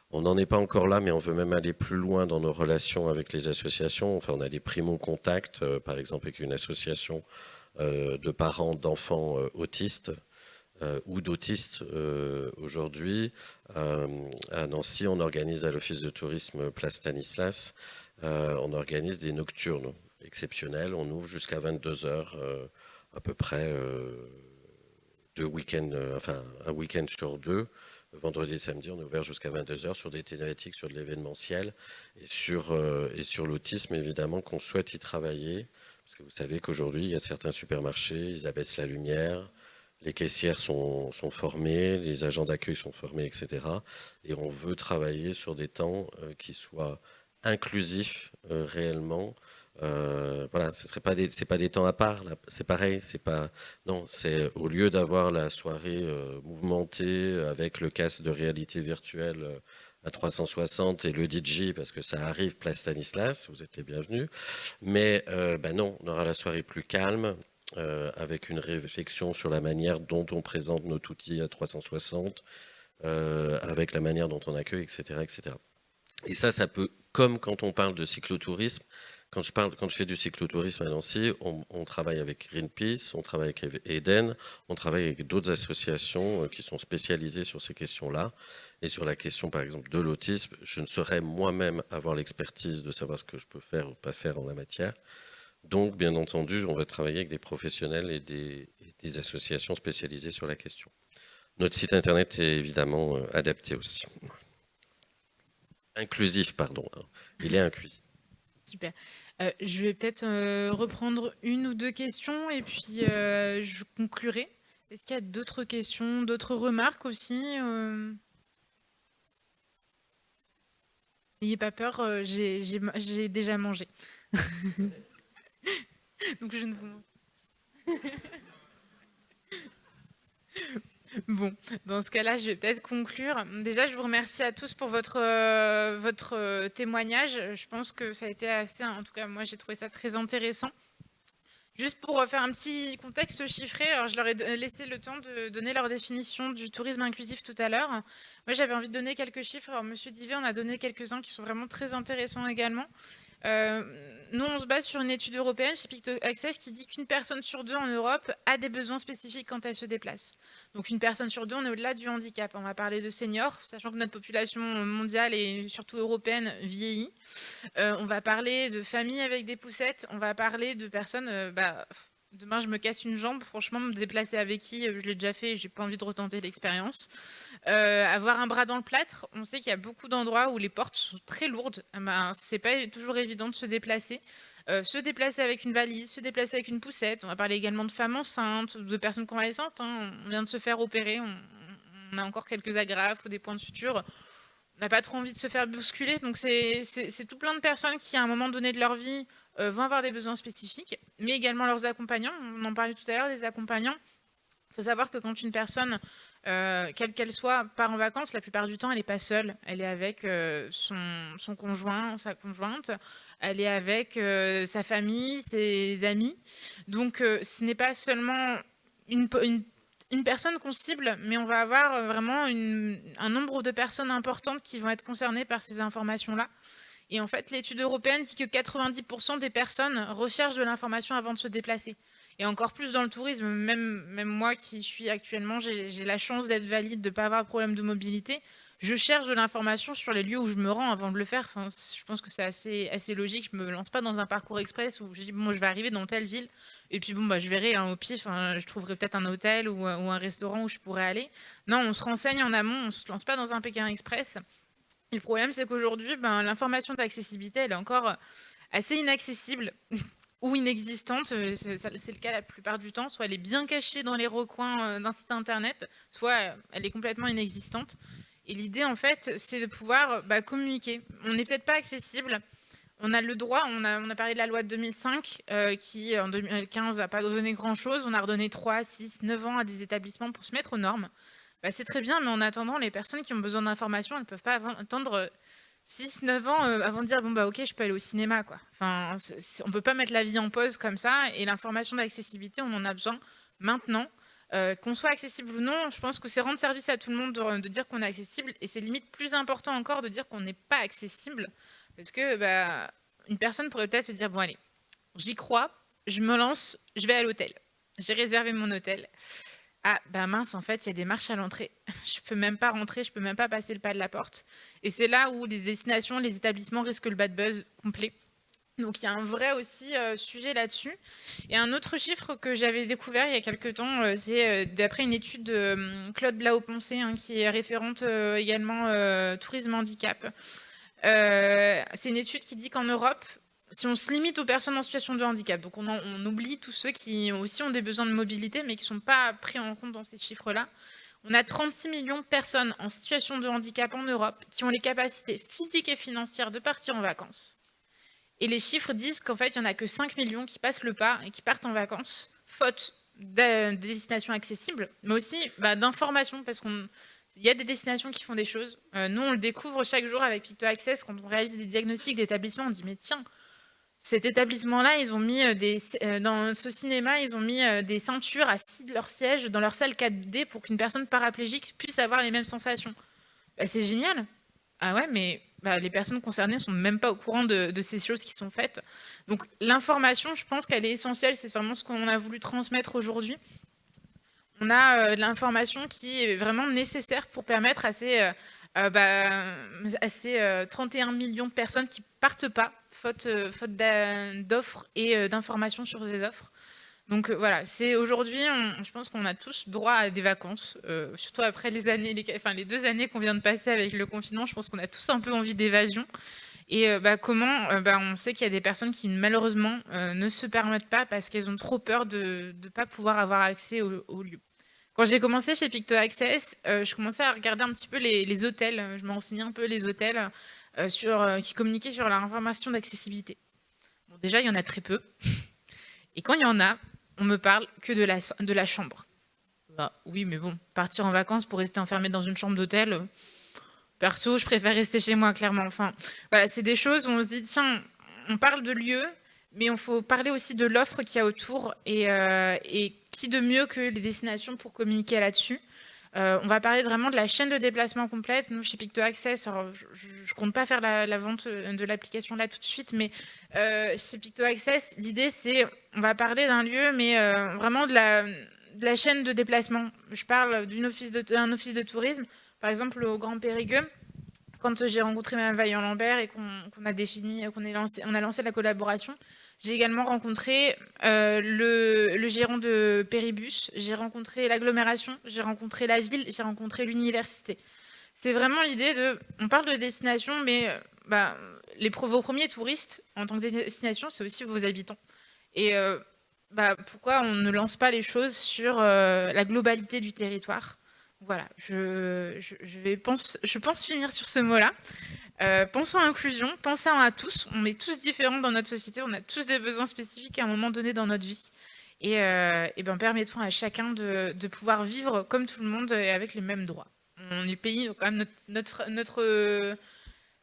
On n'en est pas encore là, mais on veut même aller plus loin dans nos relations avec les associations. Enfin, on a des primo-contacts, par exemple avec une association de parents d'enfants autistes ou d'autistes aujourd'hui. À Nancy, on organise à l'Office de tourisme Place Stanislas, on organise des nocturnes exceptionnels. On ouvre jusqu'à 22h à peu près un week-end sur deux. Le vendredi et samedi, on est ouvert jusqu'à 22h sur des thématiques, sur de l'événementiel et sur l'autisme, évidemment, qu'on souhaite y travailler. Parce que vous savez qu'aujourd'hui, il y a certains supermarchés, ils abaissent la lumière, les caissières sont formées, les agents d'accueil sont formés, etc. Et on veut travailler sur des temps qui soient inclusifs réellement. Voilà, c'est pas des temps à part, c'est pareil, c'est au lieu d'avoir la soirée mouvementée avec le casque de réalité virtuelle à 360 et le DJ, parce que ça arrive place Stanislas, vous êtes les bienvenus, mais non, on aura la soirée plus calme, avec une réflexion sur la manière dont on présente notre outil à 360, avec la manière dont on accueille, etc., etc. Et ça peut, comme quand on parle de cyclotourisme, quand je fais du cyclotourisme à Nancy, on travaille avec Greenpeace, on travaille avec Eden, on travaille avec d'autres associations qui sont spécialisées sur ces questions-là. Et sur la question, par exemple, de l'autisme, je ne saurais moi-même avoir l'expertise de savoir ce que je peux faire ou pas faire en la matière. Donc, bien entendu, on va travailler avec des professionnels et des associations spécialisées sur la question. Notre site internet est évidemment adapté aussi. Inclusif, pardon. Il est inclusif. Super. Je vais peut-être reprendre une ou deux questions et puis je conclurai. Est-ce qu'il y a d'autres questions, d'autres remarques aussi N'ayez pas peur, j'ai déjà mangé. Donc je ne vous... Bon, dans ce cas-là, je vais peut-être conclure. Déjà, je vous remercie à tous pour votre témoignage. Je pense que ça a été assez... En tout cas, moi, j'ai trouvé ça très intéressant. Juste pour faire un petit contexte chiffré, alors je leur ai laissé le temps de donner leur définition du tourisme inclusif tout à l'heure. Moi, j'avais envie de donner quelques chiffres. Alors, Monsieur Divet en a donné quelques-uns qui sont vraiment très intéressants également. Nous, on se base sur une étude européenne chez Picto Access qui dit qu'une personne sur deux en Europe a des besoins spécifiques quand elle se déplace. Donc une personne sur deux, on est au-delà du handicap. On va parler de seniors, sachant que notre population mondiale et surtout européenne vieillit. On va parler de familles avec des poussettes. On va parler de personnes... demain, je me casse une jambe. Franchement, me déplacer avec qui, je l'ai déjà fait et j'ai pas envie de retenter l'expérience. Avoir un bras dans le plâtre, on sait qu'il y a beaucoup d'endroits où les portes sont très lourdes. C'est pas toujours évident de se déplacer. Se déplacer avec une valise, se déplacer avec une poussette. On va parler également de femmes enceintes, de personnes convalescentes. On vient de se faire opérer. On a encore quelques agrafes ou des points de suture. On n'a pas trop envie de se faire bousculer. Donc, c'est tout plein de personnes qui, à un moment donné de leur vie, vont avoir des besoins spécifiques, mais également leurs accompagnants. On en parlait tout à l'heure, des accompagnants. Il faut savoir que quand une personne, quelle qu'elle soit, part en vacances, la plupart du temps, elle n'est pas seule. Elle est avec son conjoint, sa conjointe. Elle est avec sa famille, ses amis. Donc, ce n'est pas seulement une personne qu'on cible, mais on va avoir vraiment un nombre de personnes importantes qui vont être concernées par ces informations-là. Et en fait, l'étude européenne dit que 90% des personnes recherchent de l'information avant de se déplacer. Et encore plus dans le tourisme, même moi qui suis actuellement, j'ai la chance d'être valide, de ne pas avoir de problème de mobilité. je cherche de l'information sur les lieux où je me rends avant de le faire. Enfin, je pense que c'est assez logique. Je me lance pas dans un parcours express où je dis, bon, je vais arriver dans telle ville et puis bon, bah, je verrai hein, au pif, hein, je trouverai peut-être un hôtel ou un restaurant où je pourrais aller. Non, on se renseigne en amont, on se lance pas dans un Pékin Express. Et le problème, c'est qu'aujourd'hui, ben, l'information d'accessibilité, elle est encore assez inaccessible ou inexistante. C'est le cas la plupart du temps. Soit elle est bien cachée dans les recoins d'un site internet, soit elle est complètement inexistante. Et l'idée, en fait, c'est de pouvoir communiquer. On n'est peut-être pas accessible. On a le droit, on a parlé de la loi de 2005, qui en 2015 n'a pas donné grand-chose. On a redonné 3, 6, 9 ans à des établissements pour se mettre aux normes. C'est très bien, mais en attendant, les personnes qui ont besoin d'informations, elles ne peuvent pas attendre 6, 9 ans avant de dire bon bah ok, je peux aller au cinéma quoi. Enfin, on peut pas mettre la vie en pause comme ça. Et l'information d'accessibilité, on en a besoin maintenant. Qu'on soit accessible ou non, je pense que c'est rendre service à tout le monde de dire qu'on est accessible. Et c'est limite plus important encore de dire qu'on n'est pas accessible. Parce que une personne pourrait peut-être se dire bon allez, j'y crois, je me lance, je vais à l'hôtel. J'ai réservé mon hôtel. Ah, mince, en fait, il y a des marches à l'entrée. Je peux même pas rentrer, je peux même pas passer le pas de la porte. Et c'est là où les destinations, les établissements risquent le bad buzz complet. Donc, il y a un vrai aussi sujet là-dessus. Et un autre chiffre que j'avais découvert il y a quelques temps, c'est d'après une étude de Claude Blahault-Poncé, hein, qui est référente également tourisme handicap. C'est une étude qui dit qu'en Europe, si on se limite aux personnes en situation de handicap, donc on oublie tous ceux qui aussi ont des besoins de mobilité, mais qui ne sont pas pris en compte dans ces chiffres-là, on a 36 millions de personnes en situation de handicap en Europe qui ont les capacités physiques et financières de partir en vacances. Et les chiffres disent qu'en fait, il n'y en a que 5 millions qui passent le pas et qui partent en vacances, faute de destinations accessibles, mais aussi d'informations, parce qu'il y a des destinations qui font des choses. Nous, on le découvre chaque jour avec Picto Access, quand on réalise des diagnostics d'établissement, on dit mais tiens, cet établissement-là, ils ont mis dans ce cinéma, ils ont mis des ceintures assises de leur siège dans leur salle 4D pour qu'une personne paraplégique puisse avoir les mêmes sensations. C'est génial. Ah ouais, mais les personnes concernées ne sont même pas au courant de ces choses qui sont faites. Donc l'information, je pense qu'elle est essentielle. C'est vraiment ce qu'on a voulu transmettre aujourd'hui. On a de l'information qui est vraiment nécessaire pour permettre à ces 31 millions de personnes qui partent pas, faute d'offres et d'informations sur ces offres. Donc voilà, c'est aujourd'hui, je pense qu'on a tous droit à des vacances, surtout après les 2 années qu'on vient de passer avec le confinement. Je pense qu'on a tous un peu envie d'évasion. Et comment on sait qu'il y a des personnes qui malheureusement ne se permettent pas parce qu'elles ont trop peur de ne pas pouvoir avoir accès au lieu. Quand j'ai commencé chez Picto Access, je commençais à regarder un petit peu les hôtels. Je me renseignais un peu les hôtels qui communiquaient sur l'information d'accessibilité. Bon, déjà, il y en a très peu. Et quand il y en a, on me parle que de la chambre. Oui, mais bon, partir en vacances pour rester enfermé dans une chambre d'hôtel, perso, je préfère rester chez moi, clairement. Enfin, voilà, c'est des choses où on se dit, tiens, on parle de lieux, mais il faut parler aussi de l'offre qu'il y a autour et qui de mieux que les destinations pour communiquer là-dessus. On va parler vraiment de la chaîne de déplacement complète. Nous, chez Picto Access, alors, je ne compte pas faire la vente de l'application là tout de suite, mais chez Picto Access, l'idée, c'est on va parler d'un lieu, mais vraiment de la chaîne de déplacement. Je parle d'un office de tourisme, par exemple au Grand Périgueux. Quand j'ai rencontré Mme Vaillant-Lambert et qu'on a lancé la collaboration, j'ai également rencontré le gérant de Péribus, j'ai rencontré l'agglomération, j'ai rencontré la ville, j'ai rencontré l'université. C'est vraiment l'idée on parle de destination, mais vos premiers touristes en tant que destination, c'est aussi vos habitants. Et pourquoi on ne lance pas les choses sur la globalité du territoire ? Voilà, je pense finir sur ce mot-là. Pensons à l'inclusion, pensons à tous. On est tous différents dans notre société, on a tous des besoins spécifiques à un moment donné dans notre vie. Et permettons à chacun de pouvoir vivre comme tout le monde et avec les mêmes droits. On est le pays, quand même,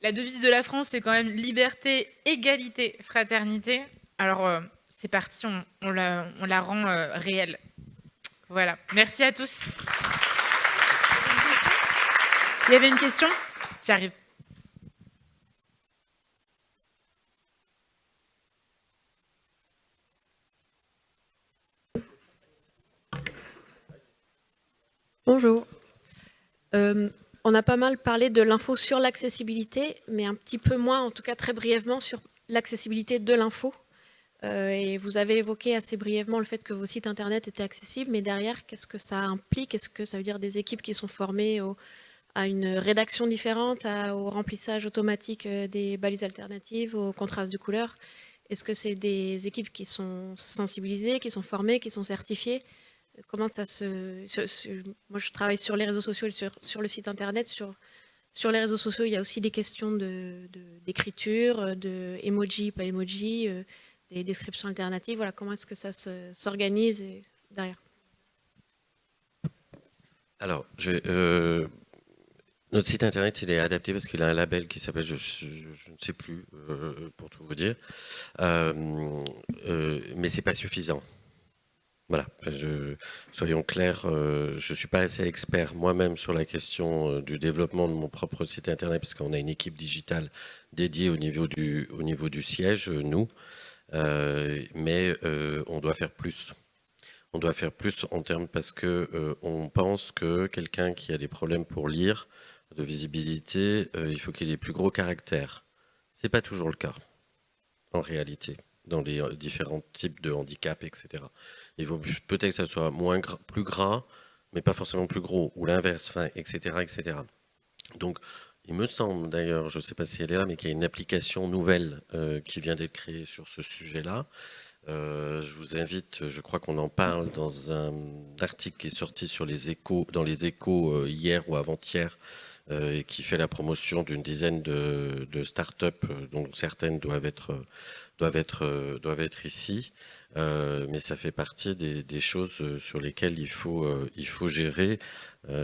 la devise de la France, c'est quand même liberté, égalité, fraternité. Alors, c'est parti, on la rend réelle. Voilà, merci à tous. Il y avait une question ? J'arrive. Bonjour. On a pas mal parlé de l'info sur l'accessibilité, mais un petit peu moins, en tout cas très brièvement, sur l'accessibilité de l'info. Et vous avez évoqué assez brièvement le fait que vos sites internet étaient accessibles, mais derrière, qu'est-ce que ça implique? Est-ce que ça veut dire des équipes qui sont formées à une rédaction différente, au remplissage automatique des balises alternatives, au contraste de couleurs? Est-ce que c'est des équipes qui sont sensibilisées, qui sont formées, qui sont certifiées? Comment ça moi, je travaille sur les réseaux sociaux et sur le site internet. Sur les réseaux sociaux, il y a aussi des questions d'écriture, de emoji, pas emoji, des descriptions alternatives. Voilà, comment est-ce que ça s'organise derrière? Alors, notre site internet, il est adapté parce qu'il a un label qui s'appelle, je ne sais plus, pour tout vous dire, mais c'est pas suffisant. Voilà, soyons clairs, je ne suis pas assez expert moi-même sur la question du développement de mon propre site internet parce qu'on a une équipe digitale dédiée au niveau du siège, nous, mais on doit faire plus. On doit faire plus en termes parce que on pense que quelqu'un qui a des problèmes pour lire, de visibilité, il faut qu'il ait plus gros caractères. C'est pas toujours le cas, en réalité, dans les différents types de handicaps, etc. Il faut peut-être que ça soit plus gras, mais pas forcément plus gros, ou l'inverse, enfin, etc., etc. Donc, il me semble d'ailleurs, je ne sais pas si elle est là, mais qu'il y a une application nouvelle qui vient d'être créée sur ce sujet-là. Je vous invite, je crois qu'on en parle dans un article qui est sorti dans les Échos hier ou avant-hier, et qui fait la promotion d'une dizaine de start-up, dont certaines doivent être ici. Mais ça fait partie des choses sur lesquelles il faut gérer.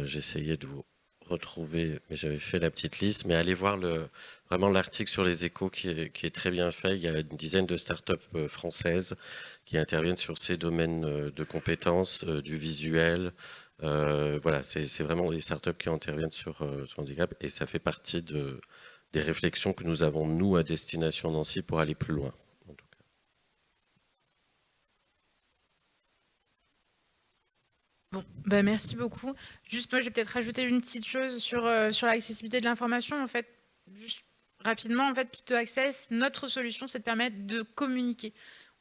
J'essayais de vous retrouver, mais j'avais fait la petite liste. Mais allez voir vraiment l'article sur les Échos qui est très bien fait. Il y a une dizaine de start-up françaises qui interviennent sur ces domaines de compétences, du visuel. Voilà, c'est vraiment des startups qui interviennent sur handicap et ça fait partie des réflexions que nous avons, nous, à Destination Nancy, pour aller plus loin. En tout cas. Bon, bah merci beaucoup. Juste, moi, je vais peut-être rajouter une petite chose sur l'accessibilité de l'information. En fait, juste rapidement, en fait, Picto Access, notre solution, c'est de permettre de communiquer.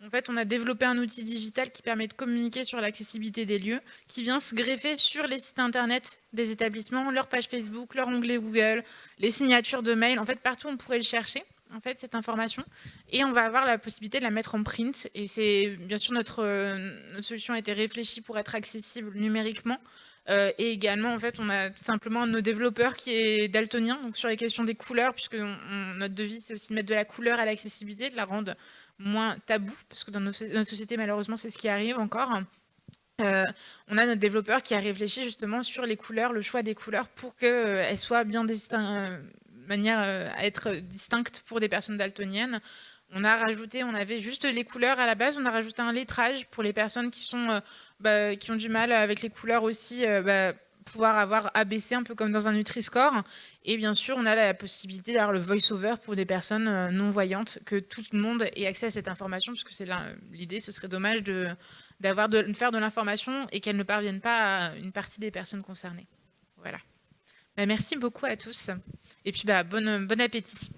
En fait, on a développé un outil digital qui permet de communiquer sur l'accessibilité des lieux, qui vient se greffer sur les sites internet des établissements, leur page Facebook, leur onglet Google, les signatures de mail. En fait, partout, on pourrait le chercher, en fait, cette information. Et on va avoir la possibilité de la mettre en print. Et c'est, bien sûr, notre solution a été réfléchie pour être accessible numériquement. Et également, en fait, on a tout simplement un de nos développeurs qui est daltonien, donc sur les questions des couleurs, puisque notre devise, c'est aussi de mettre de la couleur à l'accessibilité, de la rendre moins tabou, parce que dans notre société, malheureusement, c'est ce qui arrive encore. On a notre développeur qui a réfléchi justement sur les couleurs, le choix des couleurs, pour qu'elles soient bien manière à être distinctes pour des personnes daltoniennes. On avait juste les couleurs à la base, on a rajouté un lettrage pour les personnes qui ont du mal avec les couleurs aussi, pouvoir avoir ABC un peu comme dans un Nutri-Score. Et bien sûr, on a la possibilité d'avoir le voice-over pour des personnes non-voyantes, que tout le monde ait accès à cette information, parce que c'est l'idée, ce serait dommage de faire de l'information et qu'elle ne parvienne pas à une partie des personnes concernées. Voilà. Merci beaucoup à tous. Et puis, bon appétit.